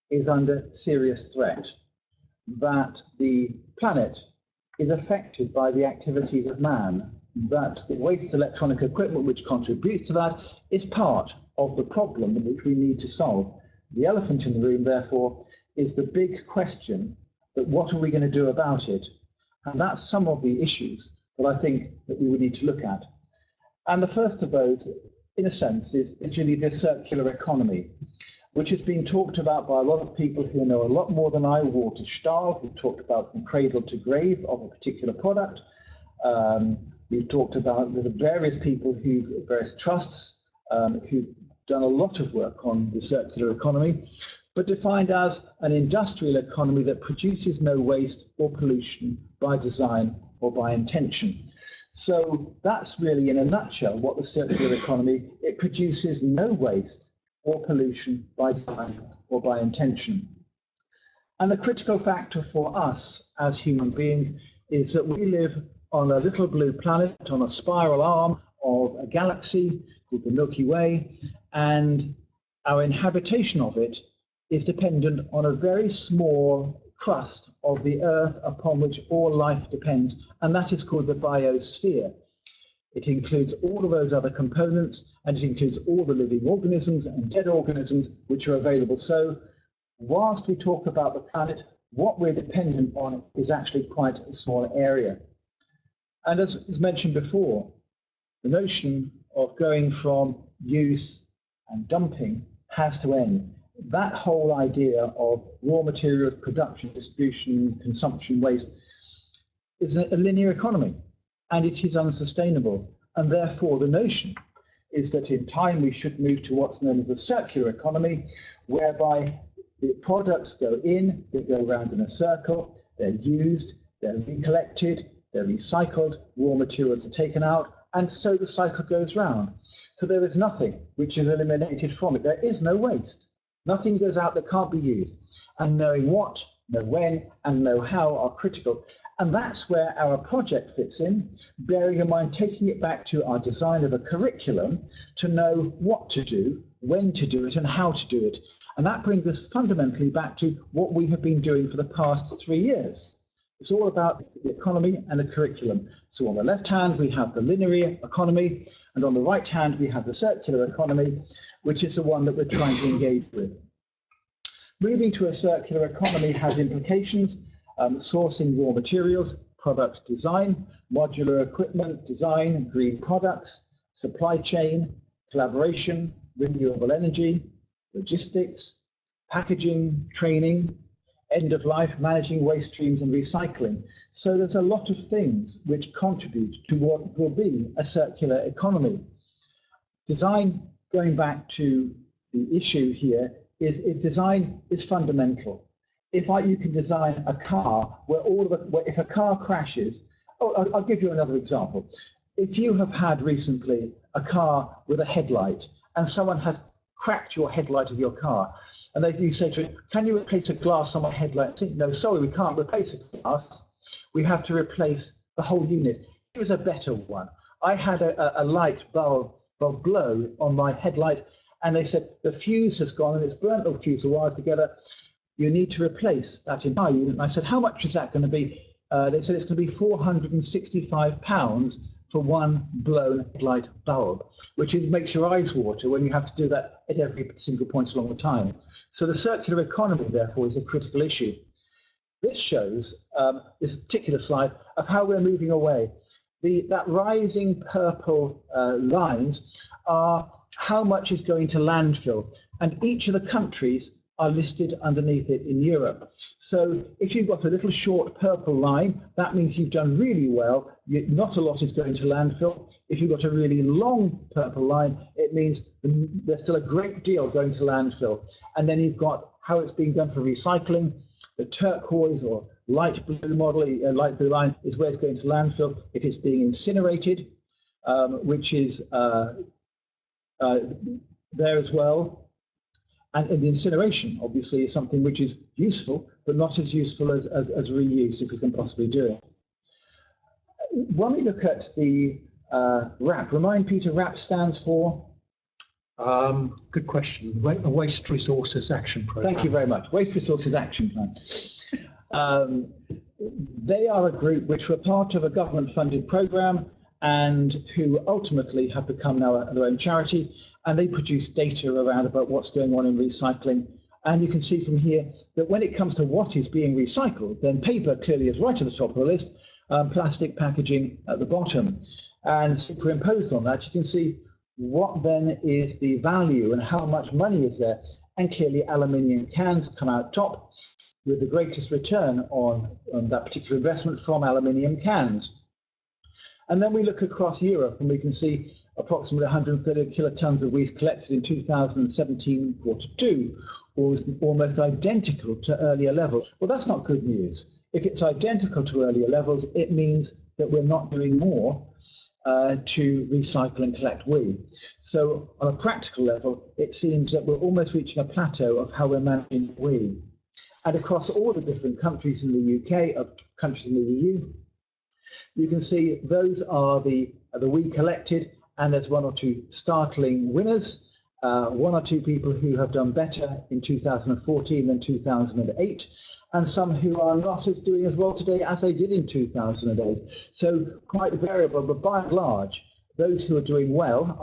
is under serious threat, that the planet is affected by the activities of man, that the waste electronic equipment which contributes to that is part of the problem which we need to solve. The elephant in the room, therefore, is the big question that what are we going to do about it? And that's some of the issues that I think that we would need to look at. And the first of those, in a sense, is really the circular economy, which has been talked about by a lot of people who know a lot more than I, Walter Stahl, who talked about from cradle to grave of a particular product. We've talked about the various people various trusts who've done a lot of work on the circular economy, but defined as an industrial economy that produces no waste or pollution by design or by intention. So that's really, in a nutshell, what the circular economy, it produces no waste or pollution by design or by intention. And the critical factor for us as human beings is that we live on a little blue planet on a spiral arm of a galaxy called the Milky Way, and our inhabitation of it is dependent on a very small crust of the Earth upon which all life depends, and that is called the biosphere. It includes all of those other components, and it includes all the living organisms and dead organisms which are available. So whilst we talk about the planet, what we're dependent on is actually quite a small area. And as was mentioned before, the notion of going from use and dumping has to end. That whole idea of raw materials, production, distribution, consumption, waste is a linear economy, and it is unsustainable. And therefore, the notion is that in time we should move to what's known as a circular economy, whereby the products go in, they go around in a circle, they're used, they're recollected, they're recycled, raw materials are taken out, and so the cycle goes round. So there is nothing which is eliminated from it. There is no waste. Nothing goes out that can't be used. And knowing what, know when, and know how are critical. And that's where our project fits in, bearing in mind taking it back to our design of a curriculum to know what to do, when to do it, and how to do it. And that brings us fundamentally back to what we have been doing for the past 3 years. It's all about the economy and the curriculum. So on the left hand, we have the linear economy, and on the right hand, we have the circular economy, which is the one that we're trying to engage with. Moving to a circular economy has implications, sourcing raw materials, product design, modular equipment design, green products, supply chain, collaboration, renewable energy, logistics, packaging, training, end of life, managing waste streams and recycling. So there's a lot of things which contribute to what will be a circular economy. Design, going back to the issue here, is design is fundamental. If you can design a car where if a car crashes, I'll give you another example. If you have had recently a car with a headlight and someone has cracked your headlight of your car, and you say to it, can you replace a glass on my headlight? No, sorry, we can't replace a glass. We have to replace the whole unit. Here's a better one. I had a light bulb blow on my headlight, and they said the fuse has gone and it's burnt the fuse, the wires together. You need to replace that entire unit. And I said, how much is that going to be? They said it's going to be £465 for one blown headlight bulb, which makes your eyes water when you have to do that at every single point along the time. So the circular economy, therefore, is a critical issue. This shows, this particular slide, of how we're moving away. That rising purple lines are how much is going to landfill, and each of the countries are listed underneath it in Europe. So if you've got a little short purple line, that means you've done really well. Not a lot is going to landfill. If you've got a really long purple line, it means there's still a great deal going to landfill. And then you've got how it's being done for recycling. The turquoise or light blue model, light blue line is where it's going to landfill. If it's being incinerated, which is there as well. And the incineration, obviously, is something which is useful, but not as useful as reuse, if we can possibly do it. When we look at the WRAP, remind Peter, WRAP stands for? Good question. A Waste Resources Action Programme. Thank you very much. Waste Resources Action Plan. They are a group which were part of a government-funded programme and who ultimately have become now their own charity. And they produce data around about what's going on in recycling. And you can see from here that when it comes to what is being recycled, then paper clearly is right at the top of the list, plastic packaging at the bottom. And superimposed on that, you can see what then is the value and how much money is there. And clearly aluminium cans come out top with the greatest return on that particular investment from aluminium cans. And then we look across Europe and we can see approximately 130 kilotons of waste collected in 2017 quarter two, was almost identical to earlier levels. Well, that's not good news. If it's identical to earlier levels, it means that we're not doing more to recycle and collect WEEE. So on a practical level, it seems that we're almost reaching a plateau of how we're managing WEEE. And across all the different countries in the UK, of countries in the EU, you can see those are the WEEE collected. And there's one or two startling winners, one or two people who have done better in 2014 than 2008, and some who are not doing as well today as they did in 2008. So quite variable, but by and large, those who are doing well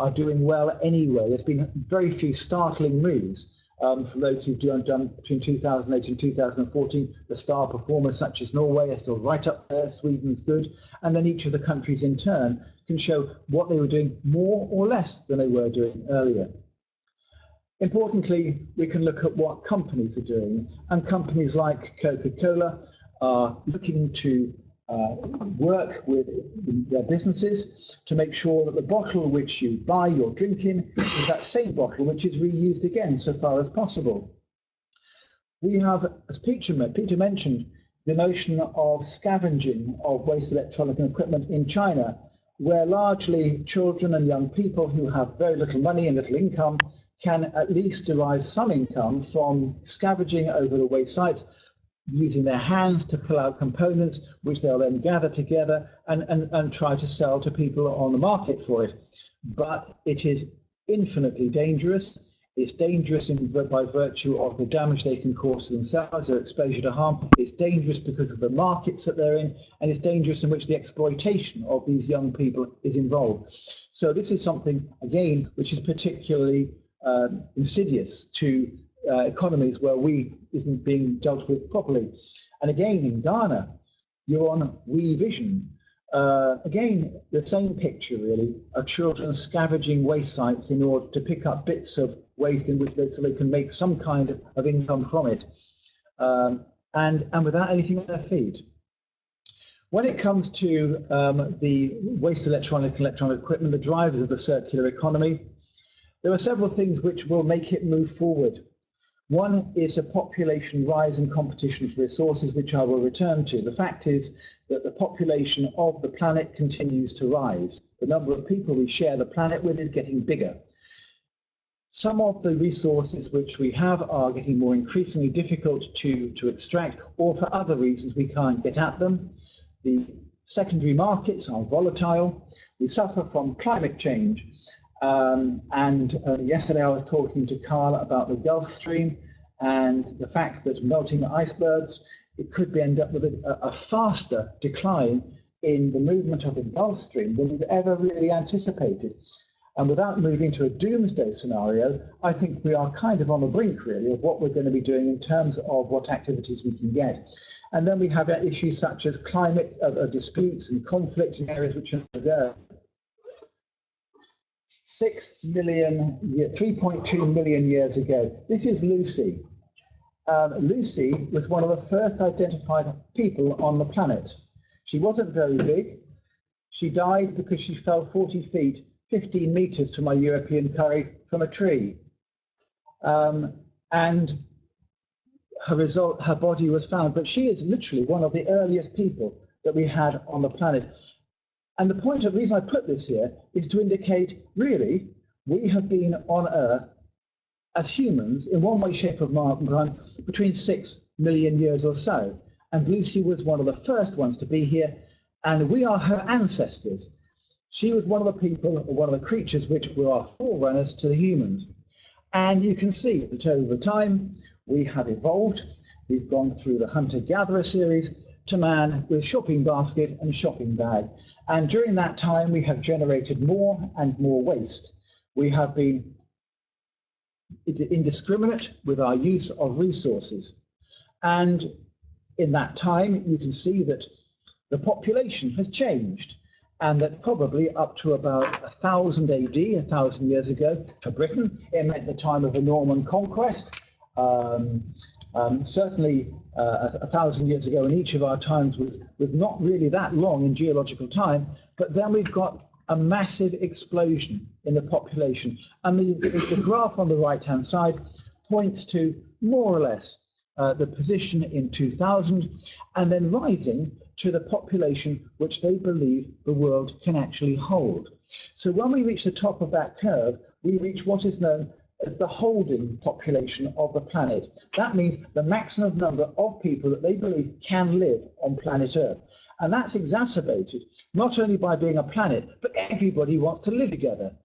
anyway. There's been very few startling moves from those who've done between 2008 and 2014. The star performers such as Norway are still right up there, Sweden's good, and then each of the countries in turn can show what they were doing more or less than they were doing earlier. Importantly, we can look at what companies are doing, and companies like Coca-Cola are looking to work with their businesses to make sure that the bottle which you buy your drink in is that same bottle which is reused again so far as possible. We have, as Peter mentioned, the notion of scavenging of waste electronic equipment in China, where largely children and young people who have very little money and little income can at least derive some income from scavenging over the waste sites, using their hands to pull out components, which they'll then gather together and try to sell to people on the market for it. But it is infinitely dangerous. It's dangerous by virtue of the damage they can cause to themselves, their exposure to harm. It's dangerous because of the markets that they're in, and it's dangerous in which the exploitation of these young people is involved. So this is something, again, which is particularly insidious to economies where weed isn't being dealt with properly. And again, in Ghana, you're on We Vision. Again, the same picture really of children scavenging waste sites in order to pick up bits of waste in which so they can make some kind of income from it, and without anything on their feet. When it comes to the waste electronic equipment, the drivers of the circular economy, there are several things which will make it move forward. One is a population rise and competition for resources, which I will return to. The fact is that the population of the planet continues to rise. The number of people we share the planet with is getting bigger. Some of the resources which we have are getting more increasingly difficult to extract, or for other reasons we can't get at them. The secondary markets are volatile. We suffer from climate change. Yesterday I was talking to Carl about the Gulf Stream and the fact that melting icebergs, it could end up with a faster decline in the movement of the Gulf Stream than we've ever really anticipated. And without moving to a doomsday scenario, I think we are kind of on the brink really of what we're going to be doing in terms of what activities we can get. And then we have issues such as climate disputes and conflict in areas which are there. 3.2 million years ago. This is Lucy. Lucy was one of the first identified people on the planet. She wasn't very big. She died because she fell 40 feet, 15 meters to my European colleagues, from a tree. And her body was found, but she is literally one of the earliest people that we had on the planet. And the reason I put this here is to indicate, really, we have been on Earth as humans in one way, shape, or form between 6 million years or so. And Lucy was one of the first ones to be here, and we are her ancestors. She was one of the people, or one of the creatures, which were our forerunners to the humans. And you can see that over time, we have evolved. We've gone through the hunter-gatherer series to man with shopping basket and shopping bag. And during that time, we have generated more and more waste. We have been indiscriminate with our use of resources. And in that time, you can see that the population has changed, and that probably up to about 1000 AD, 1000 years ago, for Britain, it meant the time of the Norman conquest. Certainly 1,000 years ago in each of our times was not really that long in geological time, but then we've got a massive explosion in the population. And the graph on the right-hand side points to more or less the position in 2000, and then rising to the population which they believe the world can actually hold. So when we reach the top of that curve, we reach what is known as the holding population of the planet. That means the maximum number of people that they believe can live on planet Earth. And that's exacerbated not only by being a planet, but everybody wants to live together.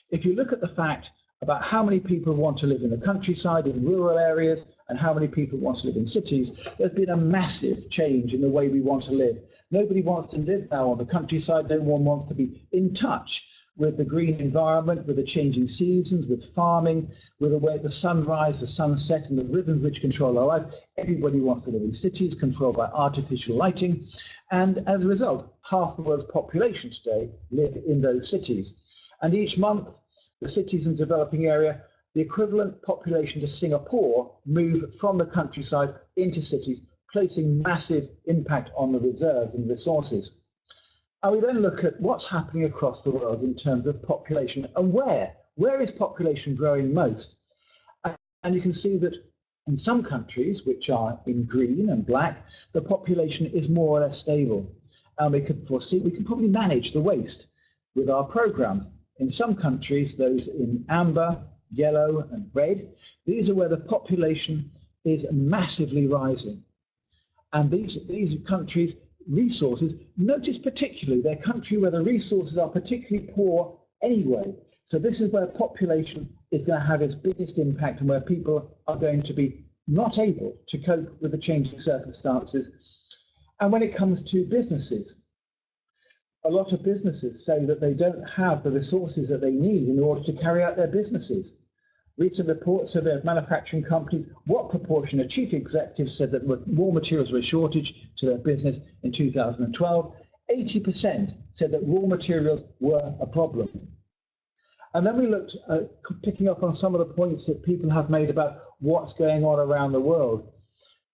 If you look at the fact about how many people want to live in the countryside, in rural areas, and how many people want to live in cities, there's been a massive change in the way we want to live. Nobody wants to live now on the countryside. No one wants to be in touch with the green environment, with the changing seasons, with farming, with the way the sunrise, the sunset, and the rhythms which control our life. Everybody wants to live in cities controlled by artificial lighting. And as a result, half the world's population today live in those cities. And each month, the cities in the developing area, the equivalent population to Singapore move from the countryside into cities, placing massive impact on the reserves and resources. And we then look at what's happening across the world in terms of population and where is population growing most? And you can see that in some countries, which are in green and black, the population is more or less stable. And we can probably manage the waste with our programs. In some countries, those in amber, yellow, and red, these are where the population is massively rising. And these countries' resources, notice particularly, they're countries where the resources are particularly poor anyway. So this is where population is going to have its biggest impact and where people are going to be not able to cope with the changing circumstances. And when it comes to businesses, a lot of businesses say that they don't have the resources that they need in order to carry out their businesses. Recent reports survey of manufacturing companies, what proportion of chief executives said that raw materials were a shortage to their business in 2012? 80% said that raw materials were a problem. And then we looked at picking up on some of the points that people have made about what's going on around the world.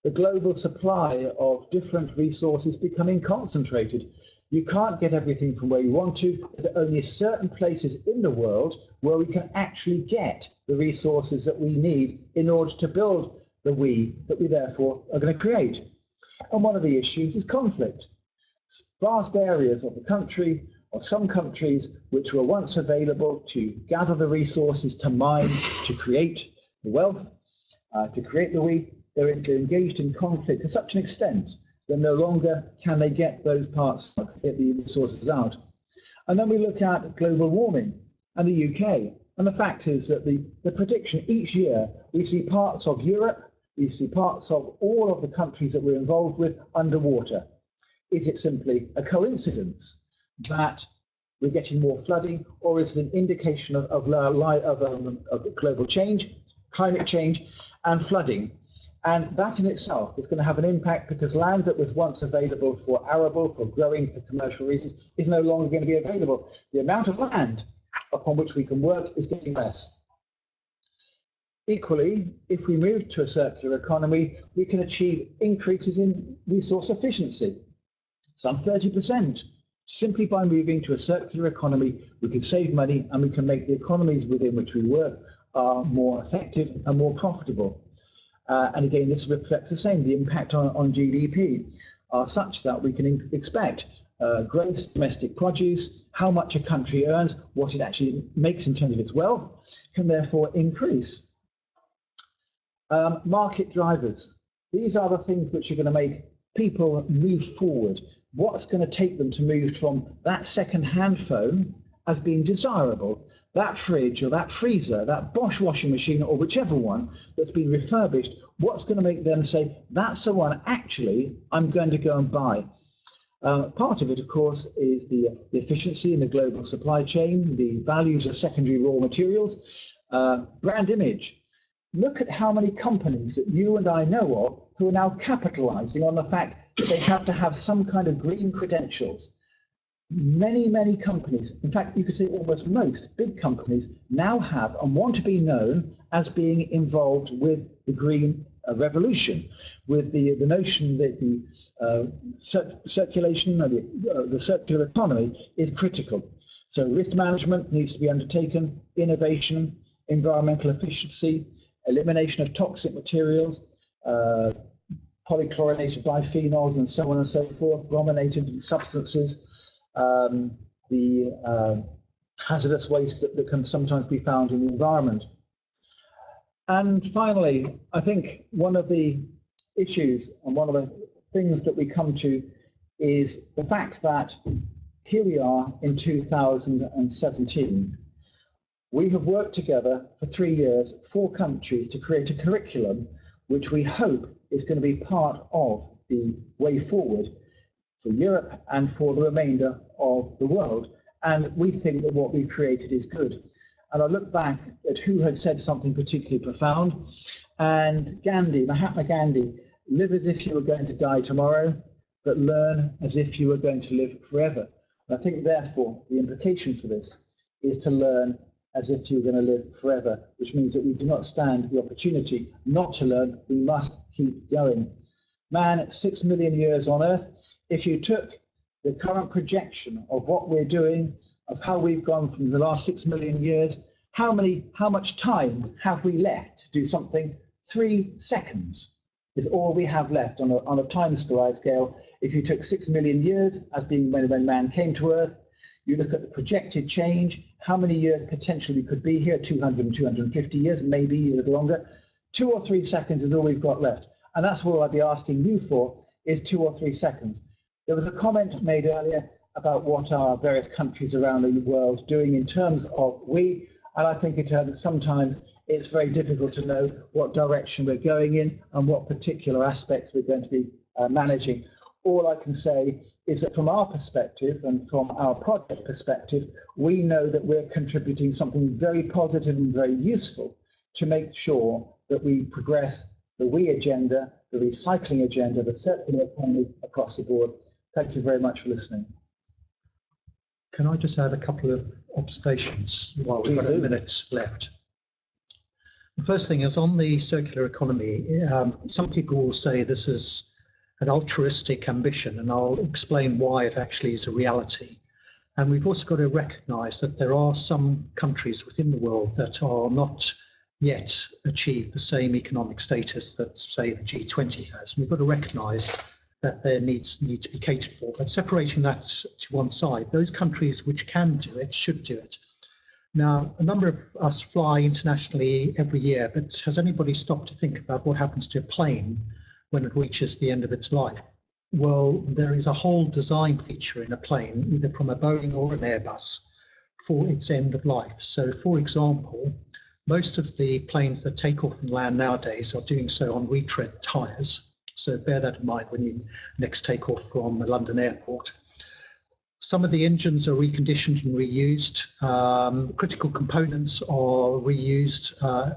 The global supply of different resources becoming concentrated. You can't get everything from where you want to. There are only certain places in the world where we can actually get the resources that we need in order to build the we that we therefore are going to create. And one of the issues is conflict. Vast areas of the country, or some countries, which were once available to gather the resources, to mine, to create the wealth, to create the we, they're engaged in conflict to such an extent that no longer can they get those parts, get the resources out. And then we look at global warming and the UK. And the fact is that the prediction each year, we see parts of Europe, we see parts of all of the countries that we're involved with underwater. Is it simply a coincidence that we're getting more flooding, or is it an indication of global change, climate change, and flooding? And that in itself is going to have an impact, because land that was once available for arable, for growing, for commercial reasons, is no longer going to be available. The amount of land upon which we can work is getting less. Equally, if we move to a circular economy, we can achieve increases in resource efficiency, some 30%. Simply by moving to a circular economy, we can save money and we can make the economies within which we work more effective and more profitable. And again, this reflects the same. The impact on GDP are such that we can expect gross domestic produce, how much a country earns, what it actually makes in terms of its wealth, can therefore increase. Market drivers. These are the things which are going to make people move forward. What's going to take them to move from that second-hand phone as being desirable, that fridge or that freezer, that Bosch washing machine or whichever one that's been refurbished, what's going to make them say, that's the one actually I'm going to go and buy? Part of it, of course, is the efficiency in the global supply chain, the values of secondary raw materials, brand image. Look at how many companies that you and I know of who are now capitalizing on the fact that they have to have some kind of green credentials. Many, many companies, in fact, you could say almost most big companies now have and want to be known as being involved with the green revolution, with the notion that the circulation, the circular economy is critical. So risk management needs to be undertaken, innovation, environmental efficiency, elimination of toxic materials, polychlorinated biphenyls and so on and so forth, brominated substances, the hazardous waste that can sometimes be found in the environment. And finally, I think one of the issues and one of the things that we come to is the fact that here we are in 2017. We have worked together for 3 years, 4 countries, to create a curriculum which we hope is going to be part of the way forward for Europe and for the remainder of the world. And we think that what we've created is good. And I look back at who had said something particularly profound, and Gandhi, Mahatma Gandhi, live as if you were going to die tomorrow, but learn as if you were going to live forever. And I think, therefore, the implication for this is to learn as if you're going to live forever, which means that we do not stand the opportunity not to learn. We must keep going. Man, 6 million years on Earth. If you took the current projection of what we're doing, of how we've gone from the last 6 million years, how much time have we left to do something? 3 seconds is all we have left on a time scale. If you took 6 million years as being when man came to Earth, you look at the projected change, how many years potentially could be here, 200 and 250 years, maybe a little longer. 2 or 3 seconds is all we've got left. And that's what I'd be asking you for, is 2 or 3 seconds. There was a comment made earlier about what our various countries around the world are doing in terms of we, and I think sometimes it's very difficult to know what direction we're going in and what particular aspects we're going to be managing. All I can say is that from our perspective and from our project perspective, we know that we're contributing something very positive and very useful to make sure that we progress the we agenda, the recycling agenda, the circular economy across the board. Thank you very much for listening. Can I just add a couple of observations while we've got a minute left? The first thing is on the circular economy. Some people will say this is an altruistic ambition, and I'll explain why it actually is a reality. And we've also got to recognize that there are some countries within the world that are not yet achieved the same economic status that, say, the G20 has. And we've got to recognize that their needs need to be catered for. But separating that to one side, those countries which can do it should do it. Now, a number of us fly internationally every year, but has anybody stopped to think about what happens to a plane when it reaches the end of its life? Well, there is a whole design feature in a plane, either from a Boeing or an Airbus, for its end of life. So, for example, most of the planes that take off and land nowadays are doing so on retread tyres. So bear that in mind when you next take off from a London airport. Some of the engines are reconditioned and reused. Critical components are reused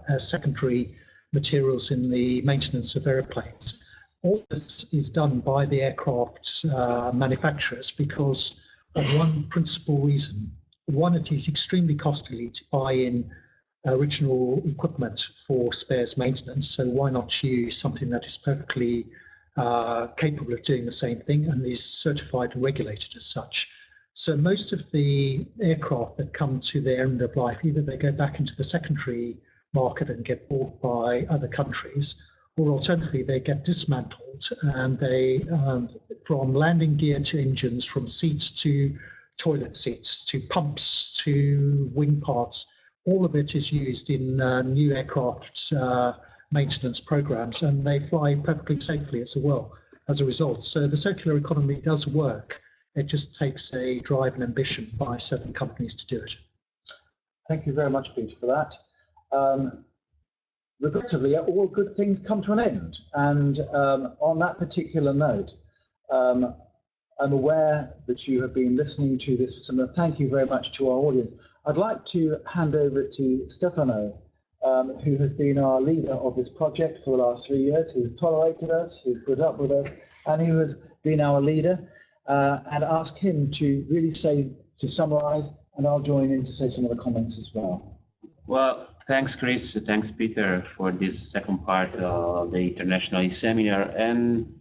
as secondary materials in the maintenance of airplanes. All this is done by the aircraft manufacturers because of one principal reason. One, it is extremely costly to buy in original equipment for spares maintenance, so why not use something that is perfectly capable of doing the same thing and is certified and regulated as such. So most of the aircraft that come to their end of life, either they go back into the secondary market and get bought by other countries, or alternatively they get dismantled and they, from landing gear to engines, from seats to toilet seats to pumps to wing parts, all of it is used in new aircraft maintenance programs, and they fly perfectly safely as well as a result. So the circular economy does work. It just takes a drive and ambition by certain companies to do it. Thank you very much, Peter, for that. Regrettably, all good things come to an end. And on that particular note, I'm aware that you have been listening to this for some. Thank you very much to our audience. I'd like to hand over to Stefano, who has been our leader of this project for the last 3 years, who has tolerated us, who's put up with us, and who has been our leader, and ask him to really to summarize, and I'll join in to say some of the comments as well. Well, thanks, Chris. Thanks, Peter, for this second part of the international seminar. And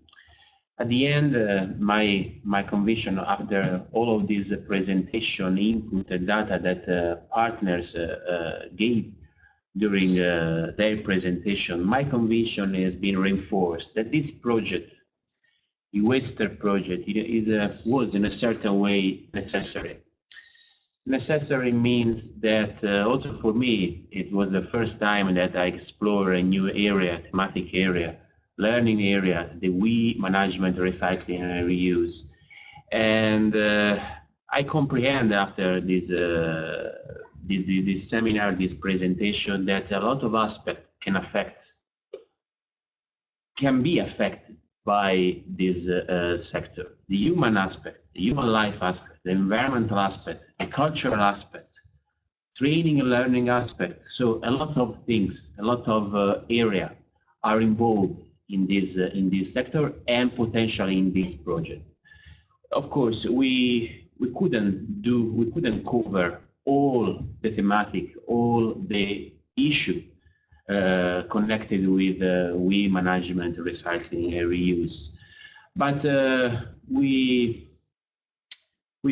at the end, my conviction after all of this presentation, input, and data that partners gave during their presentation, my conviction has been reinforced that this project, the EwasteR project, was in a certain way necessary. Necessary means that also for me, it was the first time that I explored a new area, thematic area, learning area, the we management, recycling and reuse. And I comprehend after this seminar, this presentation, that a lot of aspects can be affected by this sector. The human aspect, the human life aspect, the environmental aspect, the cultural aspect, training and learning aspect. So a lot of things, a lot of area are involved in this sector and potentially in this project. Of course, we couldn't cover all the thematic, all the issue connected with we management, recycling, and reuse. But we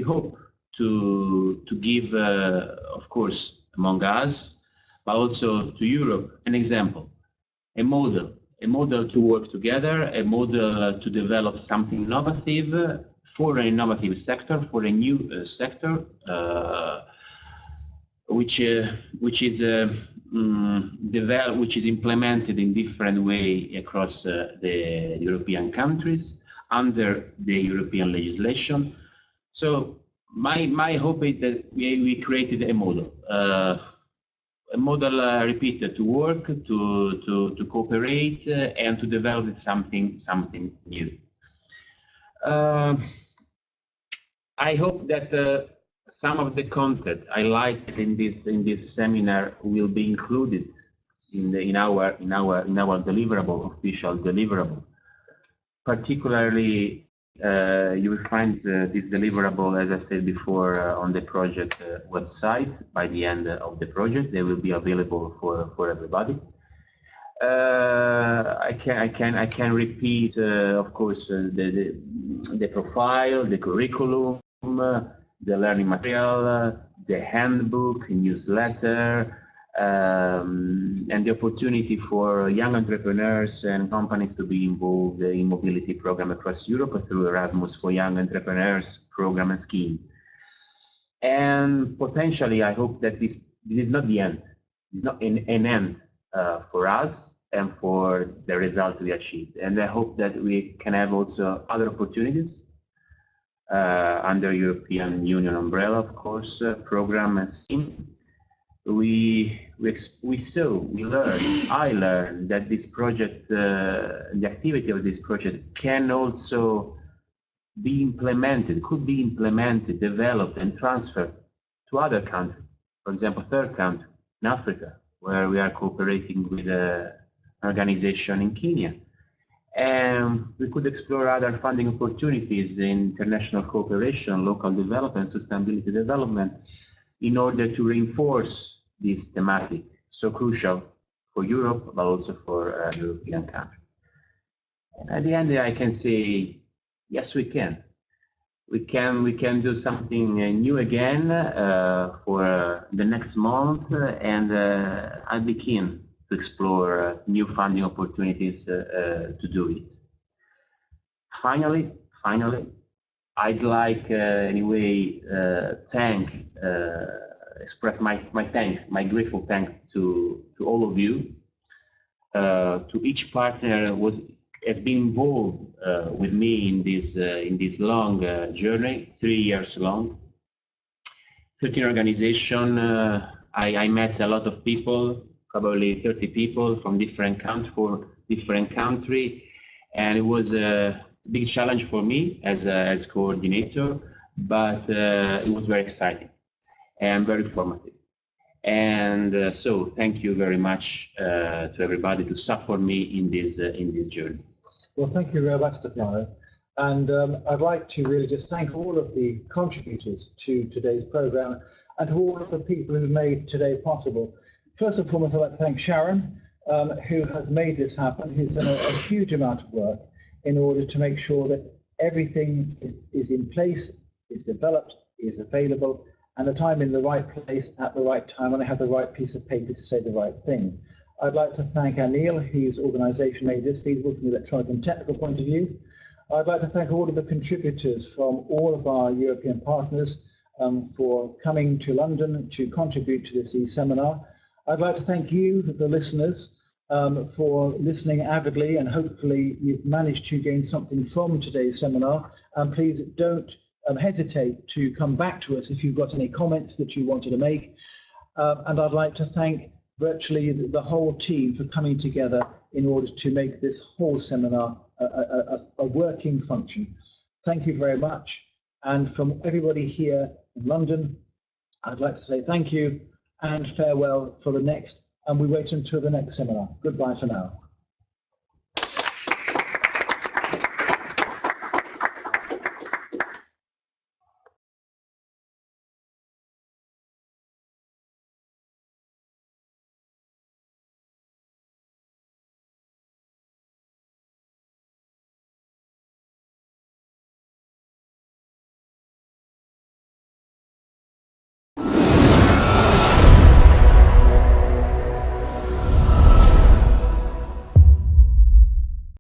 hope to give, of course, among us, but also to Europe, an example, a model to work together, a model to develop something innovative for an innovative sector, for a new sector, which is implemented in different way across the European countries under the European legislation. So my hope is that we created a model. Repeated to work, to cooperate, and to develop something new. I hope that some of the content I like in this seminar will be included in our deliverable, official deliverable. Particularly, you will find this deliverable, as I said before, on the project website. By the end of the project, they will be available for everybody. I can repeat, of course, the profile, the curriculum, the learning material, the handbook, newsletter, and the opportunity for young entrepreneurs and companies to be involved in mobility program across Europe through Erasmus for Young Entrepreneurs program and scheme. And potentially, I hope that this is not the end. It's not an end for us and for the result we achieved. And I hope that we can have also other opportunities under European Union umbrella, of course, program and scheme. I learned that this project, the activity of this project can also be implemented, could be implemented, developed, and transferred to other countries. For example, third country in Africa, where we are cooperating with an organization in Kenya. And we could explore other funding opportunities in international cooperation, local development, sustainability development, in order to reinforce this thematic, so crucial for Europe, but also for European countries. And at the end, I can say, yes, we can. We can do something new again for the next month, and I'll be keen to explore new funding opportunities to do it. Finally, I'd like anyway express my grateful thanks to all of you, to each partner has been involved with me in this long journey, 3 years long. 13 organizations. I met a lot of people, probably 30 people from different countries, and it was a big challenge for me as coordinator, but it was very exciting and very formative. And so thank you very much to everybody to support me in this journey. Well, thank you very much, Stefano. And I'd like to really just thank all of the contributors to today's program and to all of the people who made today possible. First and foremost, I'd like to thank Sharon, who has made this happen, who's done a huge amount of work in order to make sure that everything is in place, is developed, is available, and that I'm in the right place at the right time and I have the right piece of paper to say the right thing. I'd like to thank Anil, whose organisation made this feasible from the electronic and technical point of view. I'd like to thank all of the contributors from all of our European partners for coming to London to contribute to this e-seminar. I'd like to thank you, the listeners, for listening avidly, and hopefully you've managed to gain something from today's seminar. And please don't hesitate to come back to us if you've got any comments that you wanted to make. And I'd like to thank virtually the whole team for coming together in order to make this whole seminar a working function. Thank you very much. And from everybody here in London, I'd like to say thank you and farewell for the next, and we wait until the next seminar. Goodbye for now.